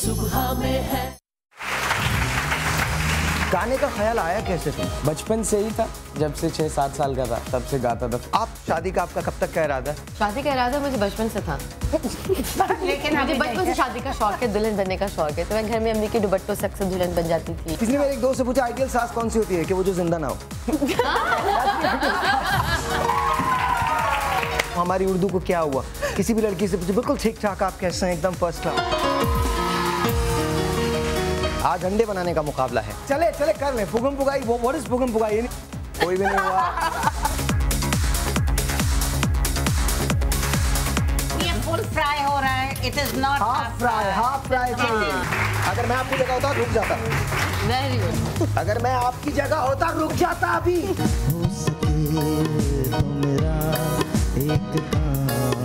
सुबह में है। गाने का ख्याल आया कैसे तुम? बचपन से ही था, जब से 6-7 साल का था तब से गाता था। आप शादी का आपका कब तक का इरादा है? शादी का इरादा मुझे बचपन से था। लेकिन मुझे बचपन से शादी का शौक है, दुल्हन बनने का शौक है, तो मैं घर में अम्मी के दुपट्टों से अक्सर दुल्हन बन जाती थी। किसी ने मेरे एक दोस्त से पूछा आइडियल सास कौन सी होती है कि वो जो जिंदा ना हो। हमारी उर्दू को क्या हुआ? किसी भी लड़की से पूछे बिल्कुल ठीक ठाक आप कैसे हैं, एकदम फर्स्ट क्लास। आज अंडे बनाने का मुकाबला है। चले चले कर ले फुगम फुगाई। वो व्हाट इज फुगम फुगाई? कोई भी नहीं हुआ। ये फुल फ्राई हो रहा है, it is not half fry. Half fry अगर मैं आपकी जगह होता रुक जाता। Very good. अगर मैं आपकी जगह होता रुक जाता अभी। हो सके तो मेरा एक काम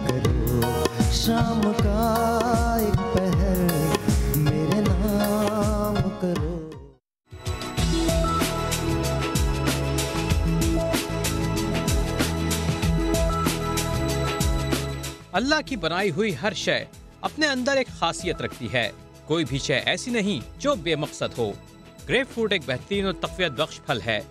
करो, शाम का एक पहर मेरे नाम करो। अल्लाह की बनाई हुई हर शय अपने अंदर एक खासियत रखती है। कोई भी शय ऐसी नहीं जो बेमकसद हो। ग्रेप फ्रूट एक बेहतरीन और तक़वियत बख्श फल है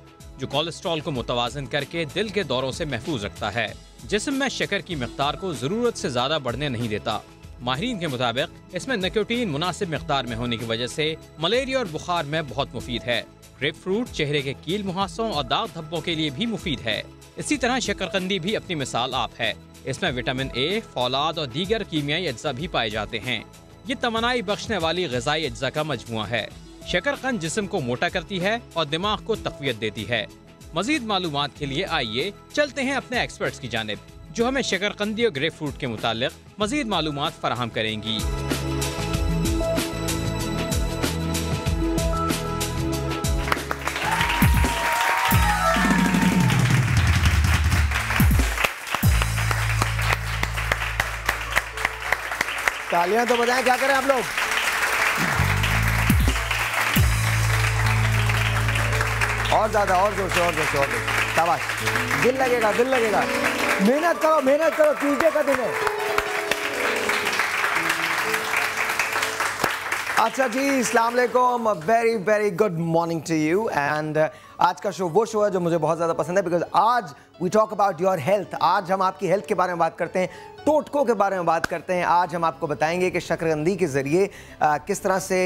जो कोलेस्ट्रॉल को मुतवाज़न करके दिल के दौरों से महफूज रखता है। जिस्म में शक्कर की मिक़दार को ज़रूरत से ज़्यादा बढ़ने नहीं देता। माहिरीन के मुताबिक इसमें निकोटीन मुनासिब मिक़दार में होने की वजह से मलेरिया और बुखार में बहुत मुफीद है। ग्रेप फ्रूट चेहरे के कील मुहासों और दाग धब्बों के लिए भी मुफीद है। इसी तरह शकरकंदी भी अपनी मिसाल आप है। इसमें विटामिन ए, फौलाद और दीगर कीमियाई अज्जा भी पाए जाते हैं। ये तमन्नाई बख्शने वाली ग़िज़ाई अज्जा का मजमुआ है। शकरकंद जिस्म को मोटा करती है और दिमाग को तक़वियत देती है। मज़ीद मालूमात के लिए आइए चलते हैं अपने एक्सपर्ट्स की जानिब जो हमें शकरकंदी और ग्रेप फ्रूट के मुतालिक मज़ीद मालूमात फराहम करेंगी। तालियां तो बजाएं। क्या करें आप लोग? और ज्यादा, और जोर से, और जोर से, और जोर से। शाबाश। दिल लगेगा, दिल लगेगा। मेहनत करो, मेहनत करो। ट्यूसडे का दिन है। अच्छा जी, अस्सलाम वालेकुम। Very very good morning to you. And आज का शो वो शो है जो मुझे बहुत ज़्यादा पसंद है बिकॉज आज we talk about your health. आज हम आपकी हेल्थ के बारे में बात करते हैं, टोटकों के बारे में बात करते हैं। आज हम आपको बताएंगे कि शकरकंदी के ज़रिए किस तरह से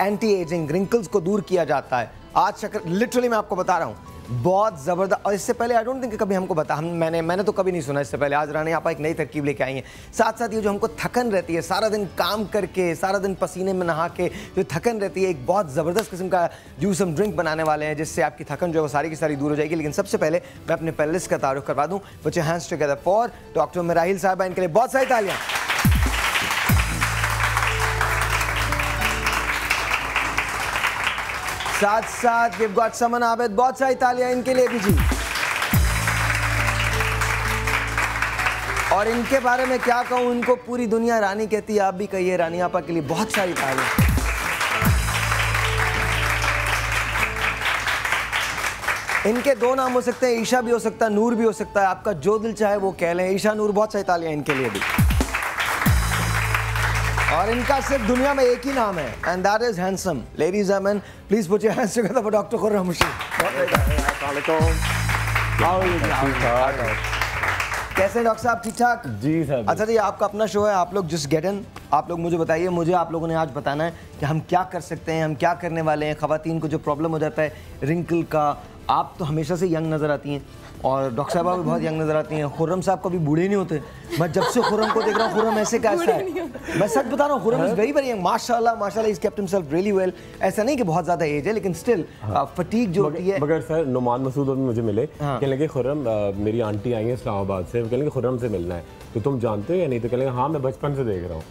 एंटी एजिंग रिंकल्स को दूर किया जाता है। आज शक्कर लिटरली मैं आपको बता रहा हूँ बहुत ज़बरदस्त। और इससे पहले आई डोंट थिंक कभी हमको बता मैंने तो कभी नहीं सुना इससे पहले। आज रानी आपा एक नई तरकीब लेके आई हैं। साथ साथ ये जो हमको थकन रहती है सारा दिन काम करके, सारा दिन पसीने में नहा के जो थकन रहती है, एक बहुत ज़बरदस्त किस्म का जूस हम ड्रिंक बनाने वाले हैं जिससे आपकी थकन जो है वो सारी की सारी दूर हो जाएगी। लेकिन सबसे पहले मैं अपने पैनलिस्ट का तारुफ करवा दूँ। Put your hands together for doctor Mirahil साहिबा। इनके लिए बहुत सारी तालियाँ। साथ साथ we've got समन आबिद। बहुत सारी तालियां इनके लिए भी जी। और इनके बारे में क्या कहूं, इनको पूरी दुनिया रानी कहती है। आप भी कहिए रानी आपा के लिए बहुत सारी तालियां। इनके दो नाम हो सकते हैं, ईशा भी हो सकता है, नूर भी हो सकता है। आपका जो दिल चाहे वो कह लें। ईशा, नूर, बहुत सारी तालियां इनके लिए भी। और इनका सिर्फ दुनिया में एक ही नाम है and that is handsome. Ladies and gentleman please put your hands together for doctor Khurram Rashid. कैसे हैं डॉक्टर साहब? ठीक ठाक जी सर। अच्छा जी, आपका अपना शो है, आप लोग जस्ट गेट इन। आप लोग मुझे बताइए, मुझे आप लोगों ने आज बताना है कि हम क्या कर सकते हैं, हम क्या करने वाले हैं। ख़वातीन को जो प्रॉब्लम हो जाता है रिंकल का, आप तो हमेशा से यंग नज़र आती हैं और डॉक्टर साहबा भी बहुत यंग नज़र आती हैं। खुर्रम साहब कभी बूढ़े नहीं होते। मैं जब से खुर्रम को देख रहा हूँ, खुर्रम ऐसे कैसा है, मैं सच बता रहा हूँ। Khurram is very very young, माशाल्लाह माशाल्लाह। Is kept himself really well. ऐसा नहीं कि बहुत ज़्यादा एज है लेकिन स्टिल फटीग जो होती है। मगर सर नुमान मसूद भी मुझे मिले, कहने लगे खुर्रम मेरी आंटी आई है इस्लामाबाद से, कहने लगे खुर्रम से मिलना है, तो तुम जानते हो या नहीं? तो कहने लगे हाँ मैं बचपन से देख रहा हूँ।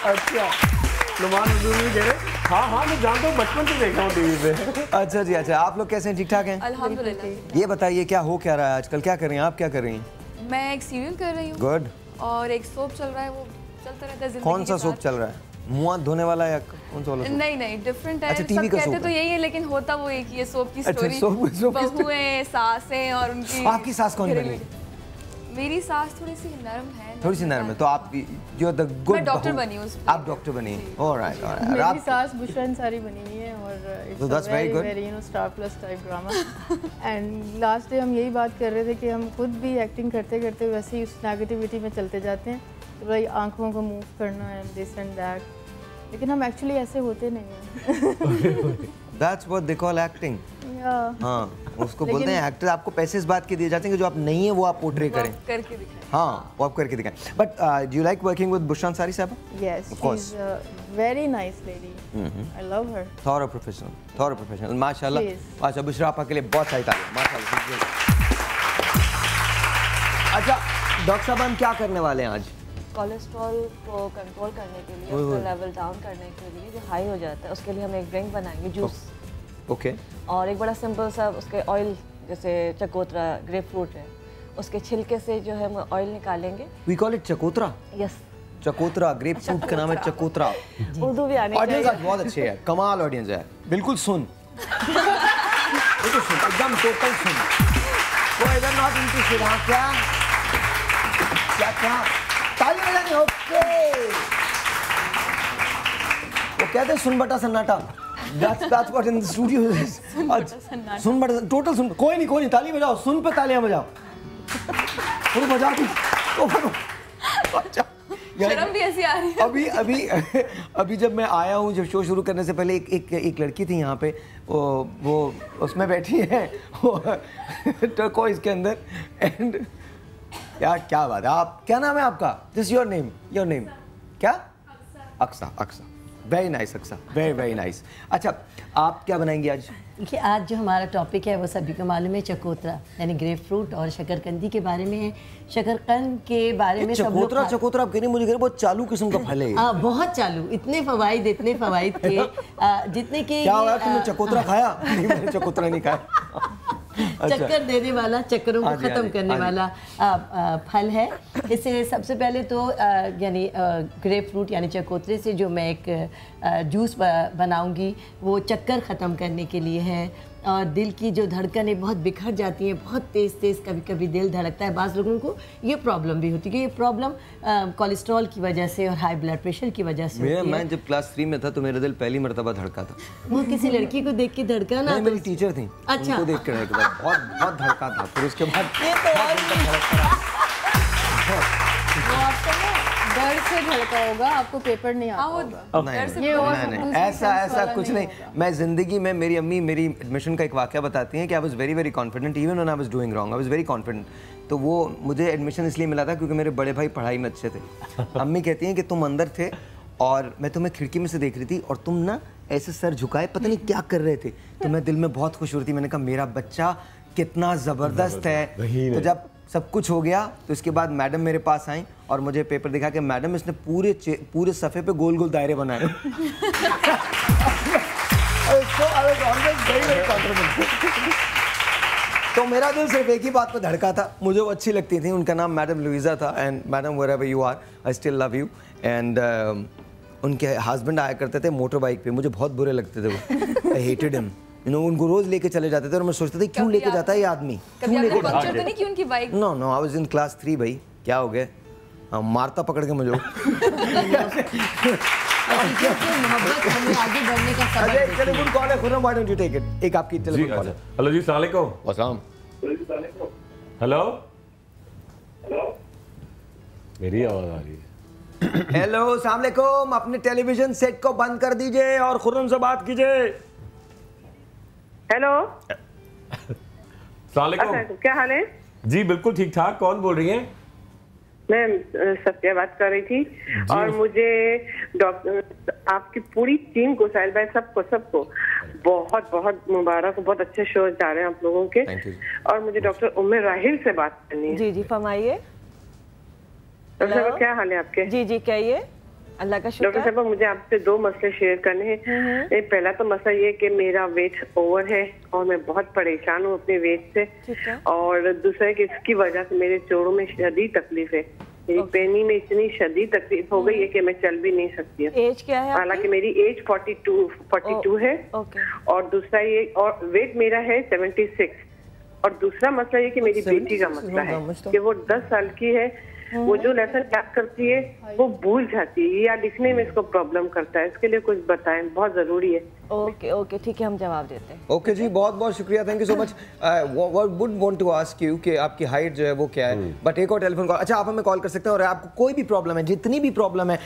अच्छा, नुमान मसूद भी कह रहे हाँ मैं जानता हूँ, बचपन से देख रहा हूँ टीवी पे। अच्छा जी, अच्छा। आप लोग कैसे हैं? ठीक ठाक हैं अल्हम्दुलिल्लाह। ये बताइए क्या हो क्या रहा है आजकल? क्या कर रही हैं आप? क्या कर रही हैं? मैं एक सीरियल कर रही हूँ। गुड। और एक सोप चल रहा है, वो चलता रहता है जिंदगी कौन सा के सोप साथ। चल रहा है? मुंह हाथ धोने वाला या कौन सा वाला सोप? नहीं डिफरेंट है। अच्छा, सब टीवी का कहते सोप तो है। यही है लेकिन होता वो एक ये सोप की अच्छा, स्टोरी। सोप की बहुएं, सासें और उनकी। आपकी सास कौन बनी? मेरी सास थोड़ी सी नरम है। थोड़ी सी नरम है, तो आप यू आर द गुड। मैं डॉक्टर बनी हूँ उस पे। आप डॉक्टर बनी, ऑलराइट ऑलराइट। मेरी सास बुशरा अंसारी बनी हुई है और So that's very good. Very star plus type drama. And last day हम यही बात कर रहे थे कि हम खुद भी एक्टिंग करते करते वैसे ही उस नेगेटिविटी में चलते जाते हैं, तो भाई आंखों को मूव करना है दिस एंड दैट, लेकिन हम एक्चुअली ऐसे होते नहीं हैं। That's what they call acting. हाँ, उसको बोलते हैं एक्टर। आपको पैसे इस बात के दिए जाते हैं कि जो आप नहीं है वो आप पोर्ट्रे करें, करके दिखाएं। हाँ वो आप करके दिखाएं। But do you like working with Bushra Ansari साहब? Yes, Of course. she's a very nice lady. I love her. Thorough professional माशाल्लाह। Please. माशाल्लाह बुशरा आपा के लिए बहुत सारी तालियां माशाल्लाह। अच्छा डॉक्टर साहब, हम क्या करने वाले हैं आज? कोलेस्ट्रॉल को कंट्रोल करने के लिए, उसका लेवल डाउन करने के लिए जो हाई हो जाता है, उसके लिए हम एक ड्रिंक बनाएंगे, जूस। ओके। और एक बड़ा सिंपल सा उसके ऑयल, जैसे चकोतरा ग्रेप फ्रूट है, उसके छिलके से जो है हम ऑयल निकालेंगे। वी कॉल इट चकोतरा। यस, चकोतरा, ग्रेप फ्रूट का नाम है चकोतरा। उर्दू भी आने ऑडियंस चाहिए। आज बहुत अच्छे है, कमाल ऑडियंस है, बिल्कुल सुन एकदम टोटल सुन। वो इधर नॉट इंटरेस्टेड। हाँ क्या क्या क्या ताली बजानी। ओके, वो कहते हैं सुन बटा सन्नाटा। That's what in the studio is. सुन बटा टोटल सुन। कोई नहीं ताली बजाओ, सुन पे तालियां बजाओ। वो बजा दी तो बनो। अच्छा शर्म भी ऐसी आ रही है। अभी जब मैं आया हूँ, जब शो शुरू करने से पहले एक लड़की थी यहाँ पे, वो उसमें बैठी है टर्कोइज के अंदर। एंड यार क्या बात है, आप क्या नाम है आपका? दिस योर नेम क्या? Aksa. Very nice Aksa, very nice. अच्छा आप क्या बनाएंगी आज? देखिए आज जो हमारा टॉपिक है वो सभी को मालूम है, चकोतरा यानी ग्रेप फ्रूट और शकरकंदी के बारे में है। शकरकंद के बारे में सब लोग चकोतरा आप कह रही, मुझे कह रही बहुत चालू किस्म का फल है। बहुत चालू, इतने फवाइद के जितने के। क्या हुआ, तुमने चकोतरा खाया? नहीं, मैंने चकोतरा नहीं खाया। चक्कर देने वाला, चक्करों को ख़त्म करने वाला फल है। इसे सबसे पहले तो यानी ग्रेप फ्रूट यानी चकोतरे से जो मैं एक जूस बनाऊंगी वो चक्कर ख़त्म करने के लिए है। और दिल की जो धड़कनें बहुत बिखर जाती हैं, बहुत तेज़ कभी कभी दिल धड़कता है। बाज़ लोगों को ये प्रॉब्लम भी होती है कि ये प्रॉब्लम कोलेस्ट्रॉल की वजह से और हाई ब्लड प्रेशर की वजह से होती है। मैं जब क्लास 3 में था तो मेरा दिल पहली मरतबा धड़का था। वो किसी लड़की को देख के धड़का ना? मेरी टीचर थी, अच्छा, उनको देख कर बहुत धड़का था। फिर उसके बाद डर से धड़का होगा, आपको पेपर नहीं आता होगा। नहीं, ऐसा कुछ नहीं। मैं जिंदगी में, मेरी अम्मी मेरी एडमिशन का एक वाकया बताती हैं कि I was very confident even when I was doing wrong, I was very confident. तो वो मुझे एडमिशन इसलिए मिला था क्योंकि मेरे बड़े भाई पढ़ाई में अच्छे थे। अम्मी कहती हैं कि तुम अंदर थे और मैं तुम्हें खिड़की में से देख रही थी और तुम ना ऐसे सर झुकाए पता नहीं क्या कर रहे थे, तो मैं दिल में बहुत खुश हो रही थी। मैंने कहा मेरा बच्चा कितना ज़बरदस्त है। तो जब सब कुछ हो गया तो इसके बाद मैडम मेरे पास आई और मुझे पेपर दिखा के, मैडम इसने पूरे सफ़े पे गोल गोल दायरे बनाए। तो मेरा दिल सिर्फ एक ही बात पे धड़का था, मुझे वो अच्छी लगती थी। उनका नाम मैडम लुइजा था। And madam wherever you are I still love you. And उनके हस्बैंड आया करते थे मोटर बाइक पे, मुझे बहुत बुरे लगते थे वो। I hated him, you know. उनको रोज लेके चले जाते थे और मैं सोचता था क्यों लेके जाता है ये आदमी, कभी आपको पंक्चर तो नहीं की उनकी bike? No I was in class 3 भाई, क्या हो गया, मारता पकड़ के मुझे। मोहब्बत हमें आगे बढ़ने का सबक। टेलीफोन कॉल है Khurram, why don't you take it? एक आपकी टेलीफोन कॉल है। हेलो जी, अस्सलाम वालेकुम। अस्सलाम। हेलो, मेरी आवाज आ रही है? हेलो अस्सलाम वालेकुम, अपने टेलीविजन सेट को बंद कर दीजिए और खुर्रम से बात कीजिए। हेलो, अस्सलाम वालेकुम। क्या हाल है? जी बिल्कुल ठीक ठाक। कौन बोल रही हैं? मैं सत्या बात कर रही थी और मुझे डॉक्टर आपकी पूरी टीम को, साहिल भाई, सबको बहुत बहुत मुबारक, बहुत अच्छे शो जा रहे हैं आप लोगों के। और मुझे डॉक्टर उम्मे राहिल से बात करनी है। जी जी फरमाइए। डॉक्टर साहब क्या हाल है आपके? जी जी कहिए, अल्लाह का शुक्र। डॉक्टर साहब मुझे आपसे 2 मसले शेयर करने हैं। पहला तो मसला ये कि मेरा वेट ओवर है और मैं बहुत परेशान हूँ अपने वेट से। और दूसरा है कि इसकी वजह से मेरे जोड़ों में शदीद तकलीफ है, मेरी पेनी में इतनी शदीद तकलीफ हो गई है कि मैं चल भी नहीं सकती। एज क्या है? हालांकि मेरी एज 42 है। और दूसरा ये, और वेट मेरा है 76 और दूसरा मसला ये कि मेरी बेटी का मसला है कि वो 10 साल की है, वो जो लेसन याद करती है वो भूल जाती है या लिखने में इसको प्रॉब्लम करता है। इसके लिए कुछ बताएं, बहुत जरूरी है। ओके ओके ठीक है, हम जवाब देते हैं। ओके जी, बहुत बहुत शुक्रिया, thank you so much. Would want to ask you कि आपकी हाइट जो है वो क्या है, बट एक और टेलीफोन कॉल। अच्छा, आप हमें कॉल कर सकते हैं और आपको कोई भी प्रॉब्लम है, जितनी भी प्रॉब्लम है,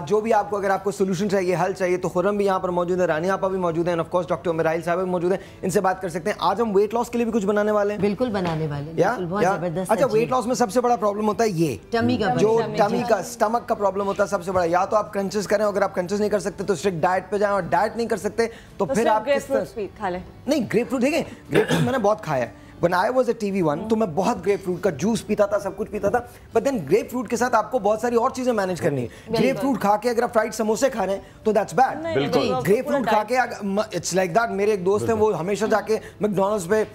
जो भी आपको, अगर आपको सोल्यूशन चाहिए, हल चाहिए, तो खुर्रम भी यहाँ पर मौजूद है, रानी आपा भी मौजूद है, ऑफ कोर्स डॉक्टर उमराइल साहब भी मौजूद है, इनसे बात कर सकते हैं। आज हम वेट लॉस के लिए भी कुछ बनाने वाले हैं। बिल्कुल बनाने वाले हैं, बहुत जबरदस्त। अच्छा, वेट लॉस में सबसे बड़ा प्रॉब्लम होता है ये टमी का, जो टमी का, स्टमक का प्रॉब्लम होता है सबसे बड़ा। या तो आप क्रंचेस करें, अगर आप क्रंचेस नहीं कर सकते तो स्ट्रिक्ट डाइट पे जाएं, और डाइट नहीं कर सकते तो फिर आप खा लें। नहीं, ग्रेप फ्रूट, ठीक है, ग्रेप फ्रूट मैंने बहुत खाया है। When I was a TV1 तो मैं बहुत ग्रेप फ्रूट का जूस पीता था, सब कुछ पीता था, बट देन ग्रेप फ्रूट के साथ आपको बहुत सारी और चीजें मैनेज करनी है। ग्रेप फ्रूट खा के अगर आप फ्राइड समोसे खा रहे हैं तो दैट्स बैड। ग्रेप फ्रूट खा के इट्स लाइक दैट। मेरे एक दोस्त हैं, वो हमेशा जाके मैकडॉनल्ड्स पे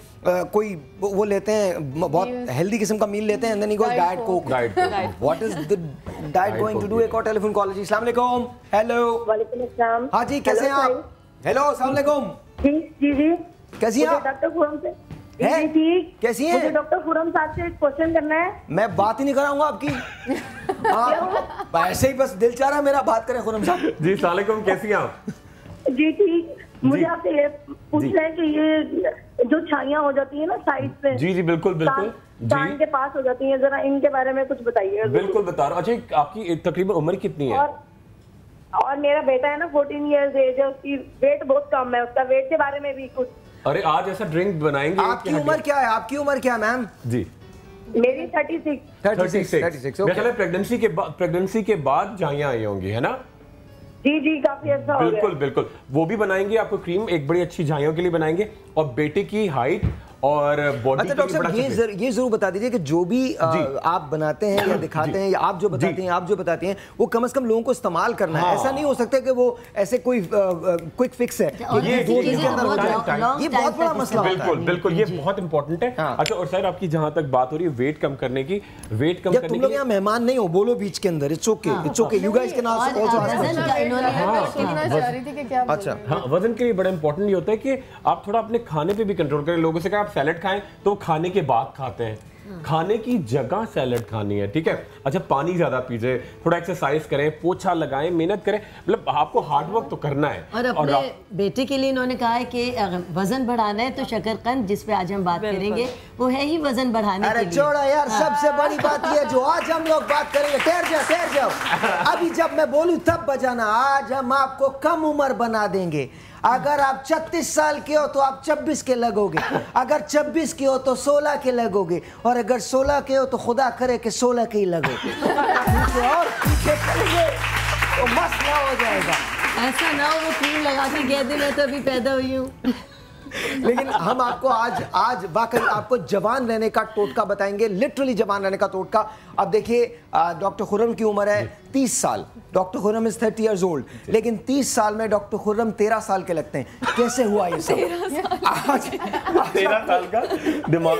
कोई वो लेते हैं, बहुत हेल्दी किस्म का मील लेते हैं, and then he goes diet Coke. What is the diet going to do? एक और टेलीफोन कॉल जी। अस्सलाम वालेकुम। हेलो। वालेकुम अस्सलाम। हाँ जी, कैसे हैं आप? हेलो, अस्सलाम वालेकुम। जी जी, कैसी हैं आप? डॉक्टर खुरम से है? ठीक। कैसी हैं? मुझे डॉक्टर खुरम साहब से एक क्वेश्चन करना है। मैं बात ही नहीं कराऊंगा आपकी। ऐसे ही बस दिल चाह रहा है मेरा, बात करें खुरम साहब। जी अस्सलाम वालेकुम, कैसी हैं आप? जी ठीक। मुझे आपसे ये पूछना है कि ये जो छाइयाँ हो जाती है ना साइड पे, जी जी बिल्कुल बिल्कुल कान के पास हो जाती है, जरा इनके बारे में कुछ बताइए। बिल्कुल बता रहा हूँ। अच्छा, आपकी तकरीबन उम्र कितनी है? और मेरा बेटा है ना 14 इयर्स एज है, उसकी वेट बहुत कम है, उसका वेट के बारे में भी कुछ। अरे आज ऐसा ड्रिंक बनाएंगे। आपकी उम्र क्या है? आपकी उम्र क्या है मैम? जी मेरी 36। मेरे ख्याल है प्रेगनेंसी के बाद जाइयां आई होंगी, है ना? जी जी, काफी अच्छा हो गया। बिल्कुल बिल्कुल, वो भी बनाएंगे आपको क्रीम, एक बड़ी अच्छी झाइयों के लिए बनाएंगे, और बेटे की हाइट और बॉडी। अच्छा डॉक्टर साहब, ये जरूर बता दीजिए कि जो भी आप बनाते हैं या दिखाते हैं या आप जो बताते हैं वो कम से कम लोगों को इस्तेमाल करना है। ऐसा नहीं हो सकता कि वो ऐसे कोई क्विक फिक्स है, ये 2 दिन के अंदर हो जाए, ये बहुत बड़ा मसला होता है। बिल्कुल बिल्कुल, ये बहुत इंपॉर्टेंट है। अच्छा, और सर आपकी जहां तक बात हो रही है वेट कम करने की, वेट कम करने तुम लोग यहाँ मेहमान नहीं हो, बोलो बीच के अंदर। It's okay, you guys can also अच्छा हाँ, वजन के लिए बड़ा इंपॉर्टेंट ये होता है कि आप थोड़ा अपने खाने पे भी कंट्रोल करें। लोगों से कहा आप सैलेड खाएं तो खाने के बाद खाते हैं, खाने की जगह सैलेड खानी है, ठीक है? अच्छा, पानी ज्यादा पीजिए, थोड़ा एक्सरसाइज करें, पोछा लगाएं, मेहनत करें, मतलब आपको हार्ड वर्क तो करना है। और अपने बेटे के लिए इन्होंने कहा है कि वजन बढ़ाना है तो शकरकंद, जिस पे आज हम बात करेंगे, वो है ही वजन बढ़ाने के लिए। अरे छोड़ो यार, सबसे बड़ी बात ये जो आज हम लोग बात करेंगे, ठहर जाओ। अभी जब मैं बोलूं तब बजाना। आज हम आपको कम उम्र बना देंगे। अगर आप 36 साल के हो तो आप 26 के लगोगे, अगर 26 के हो तो 16 के लगोगे, और अगर 16 के हो तो खुदा करे कि 16 के ही लगोगे। और पीछे चलेंगे तो मसला हो जाएगा। ऐसा ना हो वो क्रीम लगा के कह दे मैं तो अभी पैदा हुई हूँ। लेकिन हम आपको आज वाकई आपको जवान रहने का टोटका बताएंगे, लिटरली जवान रहने का टोटका। अब देखिए, डॉक्टर खुर्रम की उम्र है 30 साल, doctor Khurram is 30 years old, लेकिन 30 साल में डॉक्टर खुर्रम 13 साल के लगते हैं। कैसे हुआ ये सब? 13 साल का दिमाग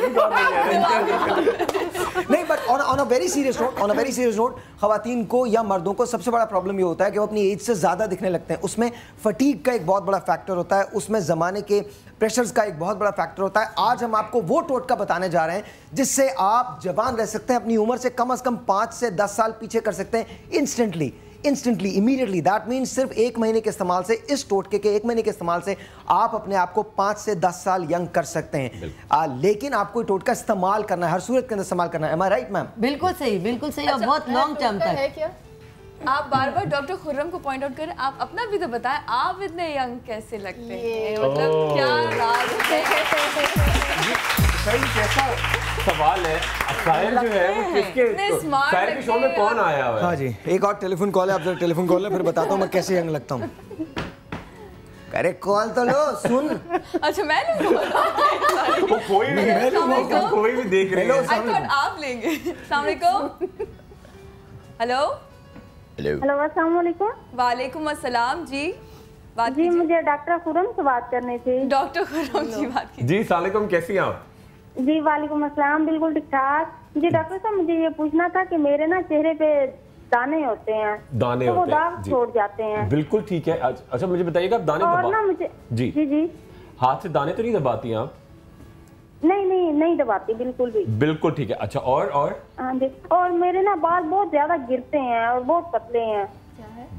नहीं, but on a very serious note, खवातीन को या मर्दों को सबसे बड़ा प्रॉब्लम ये होता है कि वो अपनी एज से ज़्यादा दिखने लगते हैं। उसमें फटीग का एक बहुत बड़ा फैक्टर होता है, उसमें ज़माने के प्रेशर्स का एक बहुत बड़ा फैक्टर होता है। आज हम आपको वो टोटका बताने जा रहे हैं जिससे आप जवान रह सकते हैं, अपनी उम्र से कम 5 से 10 साल पीछे कर सकते हैं इंस्टेंटली, इमीडिएटली। दैट मीन्स सिर्फ 1 महीने के इस्तेमाल से, इस टोटके के 1 महीने के इस्तेमाल से आप अपने आप को 5 से 10 साल यंग कर सकते हैं। लेकिन आपको ये टोटका इस्तेमाल करना है, हर सूरत के अंदर इस्तेमाल करना है। एम आई राइट मैम? बिल्कुल सही, और बहुत लॉन्ग टर्म तक है क्या? आप बार बार डॉक्टर खुर्रम को पॉइंट आउट करें, आप अपना भी तो बताएं, आप इतने यंग कैसे लगते हैं? मतलब क्या राज है? सही, कैसा सवाल है। साहिर जो है वो किसके साहिर के शो में कौन आया हुआ है? हाँ जी, एक और टेलीफोन कॉल है, आप जरा टेलीफोन कॉल है, फिर बताता हूँ मैं कैसे यंग लगता हूँ। अरे कॉल तो लो, सुन। अच्छा, मैं नहीं कोई भी देख रहे हैं। आप लेंगे। अस्सलाम वालेकुम। हेलो अस्सलाम वालेकुम। वालेकुम अस्सलाम जी, बात जी मुझे डॉक्टर खुर्रम से बात करनी थी। डॉक्टर खुर्रम जी बात कीजिए। जी अस्सलाम वालेकुम, कैसी हैं आप? जी वालेकुम अस्सलाम, बिल्कुल ठीक ठाक। जी डॉक्टर साहब, मुझे ये पूछना था कि मेरे ना चेहरे पे दाने होते हैं, दाने तो होते वो दाग छोड़ जाते हैं। बिल्कुल ठीक है। अच्छा मुझे बताइएगा, आप दाने और ना मुझे जी जी हाथ से दाने तो नहीं दबाती हैं आप? नहीं दबाती बिल्कुल भी। बिल्कुल ठीक है। अच्छा और और मेरे ना बाल बहुत ज्यादा गिरते हैं और बहुत पतले हैं।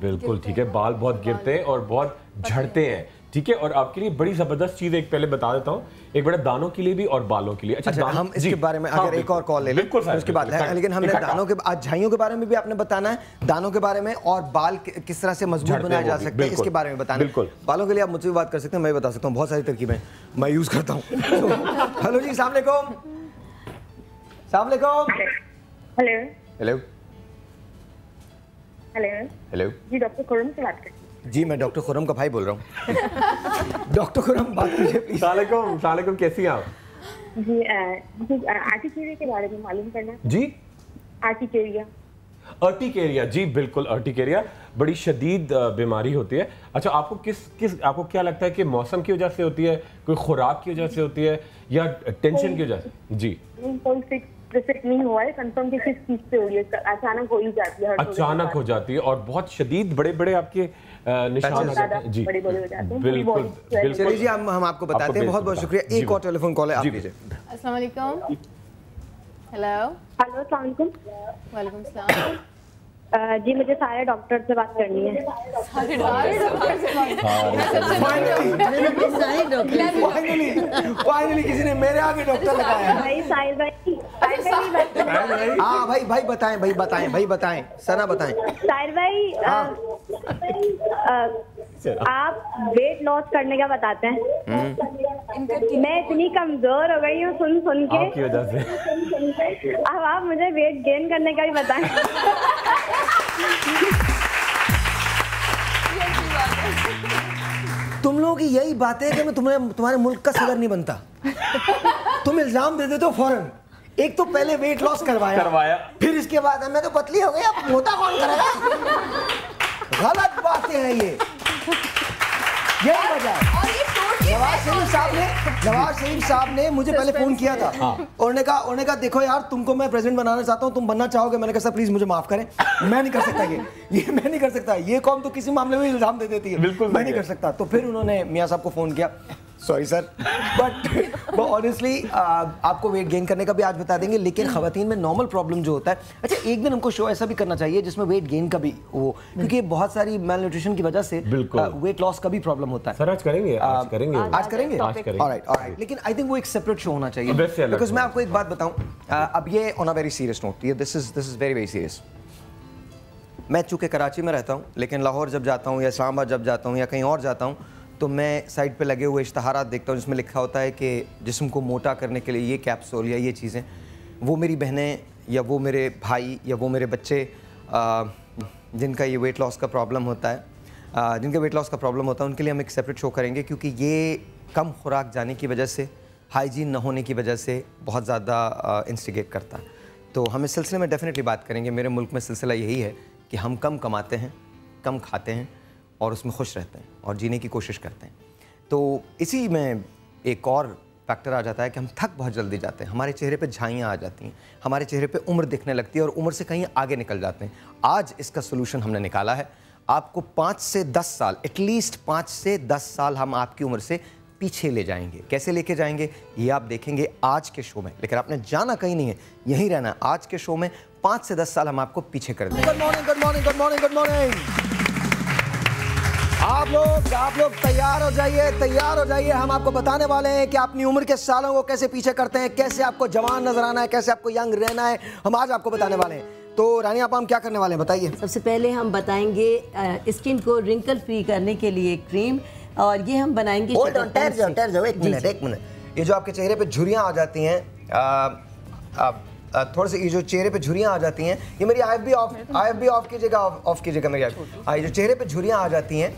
बिल्कुल ठीक है, बाल बहुत गिरते हैं और बहुत झड़ते हैं, ठीक है। और आपके लिए बड़ी जबरदस्त चीज एक पहले बता देता हूँ, एक बड़ा दानों के लिए भी और बालों के लिए। अच्छा हम इसके बारे में अगर एक और कॉल ले लें उसके बाद है, लेकिन हमने दानों के आज झाइयों के बारे में भी आपने बताना है, दानों के बारे में और बाल किस तरह से मजबूत बनाए जा सकते हैं इसके बारे में बताना है। बालों के लिए आप मुझसे भी बात कर सकते हैं, मैं बता सकता हूँ, बहुत सारी तरकीबें मैं यूज करता हूँ। हेलो जी, अस्सलाम वालेकुम। हेलो हेलो हेलो हेलो जी, डॉक्टर खुर्रम से बात करती हूँ। जी मैं डॉक्टर खुर्रम का भाई बोल रहा हूँ। डॉक्टर खुर्रम बात कीजिए प्लीज। सलाम, कैसी हैं आप? जी मुझे आर्टिकेरिया के बारे में मालूम करना है। जी आर्टिकेरिया जी बिल्कुल, आर्टिकेरिया बड़ी शदीद बीमारी होती है। अच्छा आपको आपको क्या लगता है कि मौसम की वजह से होती है, कोई खुराक की वजह से होती है या टेंशन की वजह से? जी नहीं हुआ है कंफर्म कि किस चीज से हो रही है, अचानक हो ही जाती है। अचानक हो जाती है और बहुत शदीद बड़े बड़े आपके निशान आ जाते हैं। जी बिल्कुल। चलिए जी हम आपको बताते हैं, बहुत बहुत शुक्रिया। एक और टेलीफोन कॉल है, आप लीजिए। अस्सलाम वालेकुम। हेलो अस्सलाम वालेकुम। वालेकुम सलाम। जी मुझे सारे डॉक्टर से बात करनी है। फाइनली किसी ने मेरे आगे डॉक्टर लगाया। हाँ भाई बताएं सना बताएं। साहिर भाई आप वेट लॉस करने का बताते हैं। मैं इतनी कमजोर हो गई हूँ सुन के आपकी वजह से। अब आप मुझे वेट गेन करने का भी बताएं। तुम लोगों की यही बात है कि मैं तुम्हारे मुल्क का सदर नहीं बनता। तुम इल्जाम दे देते हो फौरन। एक तो पहले वेट लॉस करवाया, फिर इसके बाद मैं तो पतली हो गई, अब मोटा कौन करेगा? गलत बातें हैं ये, यही वजह है। नवाज शरीफ साहब ने मुझे पहले फोन किया था। उन्होंने कहा देखो यार तुमको मैं प्रेसिडेंट बनाना चाहता हूँ, तुम बनना चाहोगे? मैंने कहा सर प्लीज मुझे माफ करें, मैं नहीं कर सकता ये मैं नहीं कर सकता। ये कौम तो किसी मामले में इल्जाम दे देती है, बिल्कुल मैं नहीं कर सकता। तो फिर उन्होंने मियाँ साहब को फोन किया, सॉरी सर, बट ऑनेस्टली आपको वेट गेन करने का भी आज बता देंगे, लेकिन खवातीन में नॉर्मल प्रॉब्लम जो होता है, अच्छा एक दिन हमको शो ऐसा भी करना चाहिए जिसमें वेट गेन का भी हो, क्योंकि बहुत सारी मेल न्यूट्रिशन की वजह से वेट लॉस का भी प्रॉब्लम होता है। सर आज करेंगे। ऑलराइट, लेकिन आई थिंक वो एक सेपरेट शो होना चाहिए, बिकॉज मैं आपको एक बात बताऊं, अब ये on a very serious note, ये this is very very serious. मैं चूंकि कराची में रहता हूँ, लेकिन लाहौर जब जाता हूँ या इस्लामाबाद जब जाता हूँ या कहीं और जाता हूँ, तो मैं साइड पे लगे हुए इश्तहारात देखता हूँ जिसमें लिखा होता है कि जिस्म को मोटा करने के लिए ये कैप्सूल या ये चीज़ें। वो मेरी बहनें या वो मेरे भाई या वो मेरे बच्चे जिनका ये वेट लॉस का प्रॉब्लम होता है, उनके लिए हम एक सेपरेट शो करेंगे, क्योंकि ये कम खुराक जाने की वजह से, हाइजीन न होने की वजह से बहुत ज़्यादा इंस्टिगेट करता है। तो हम इस सिलसिले में डेफिनेटली बात करेंगे। मेरे मुल्क में सिलसिला यही है कि हम कम कमाते हैं, कम खाते हैं और उसमें खुश रहते हैं और जीने की कोशिश करते हैं। तो इसी में एक और फैक्टर आ जाता है कि हम थक बहुत जल्दी जाते हैं, हमारे चेहरे पे झाइयाँ आ जाती हैं, हमारे चेहरे पे उम्र दिखने लगती है और उम्र से कहीं आगे निकल जाते हैं। आज इसका सोल्यूशन हमने निकाला है। आपको 5 से 10 साल, एटलीस्ट 5 से 10 साल हम आपकी उम्र से पीछे ले जाएंगे। कैसे लेके जाएंगे ये आप देखेंगे आज के शो में, लेकिन आपने जाना कहीं नहीं है, यहीं रहना है। आज के शो में 5 से 10 साल हम आपको पीछे कर देंगे। Good morning. आप लोग तैयार हो जाइए। हम आपको बताने वाले हैं कि अपनी उम्र के सालों को कैसे पीछे करते हैं, कैसे आपको जवान नजर आना है, कैसे आपको यंग रहना है, हम आज आपको बताने वाले हैं। तो रानी आप हम क्या करने वाले हैं बताइए। सबसे पहले हम बताएंगे स्किन को रिंकल फ्री करने के लिए क्रीम, और ये हम बनाएंगे। एक मिनट, ये जो आपके चेहरे पे झुर्रियाँ आ जाती हैं, थोड़े से ये जो चेहरे पे झुर्रियाँ आ जाती हैं, ये मेरी आई भी ऑफ कीजिएगा मेरी आई, जो चेहरे पे झुर्रियाँ आ जाती हैं,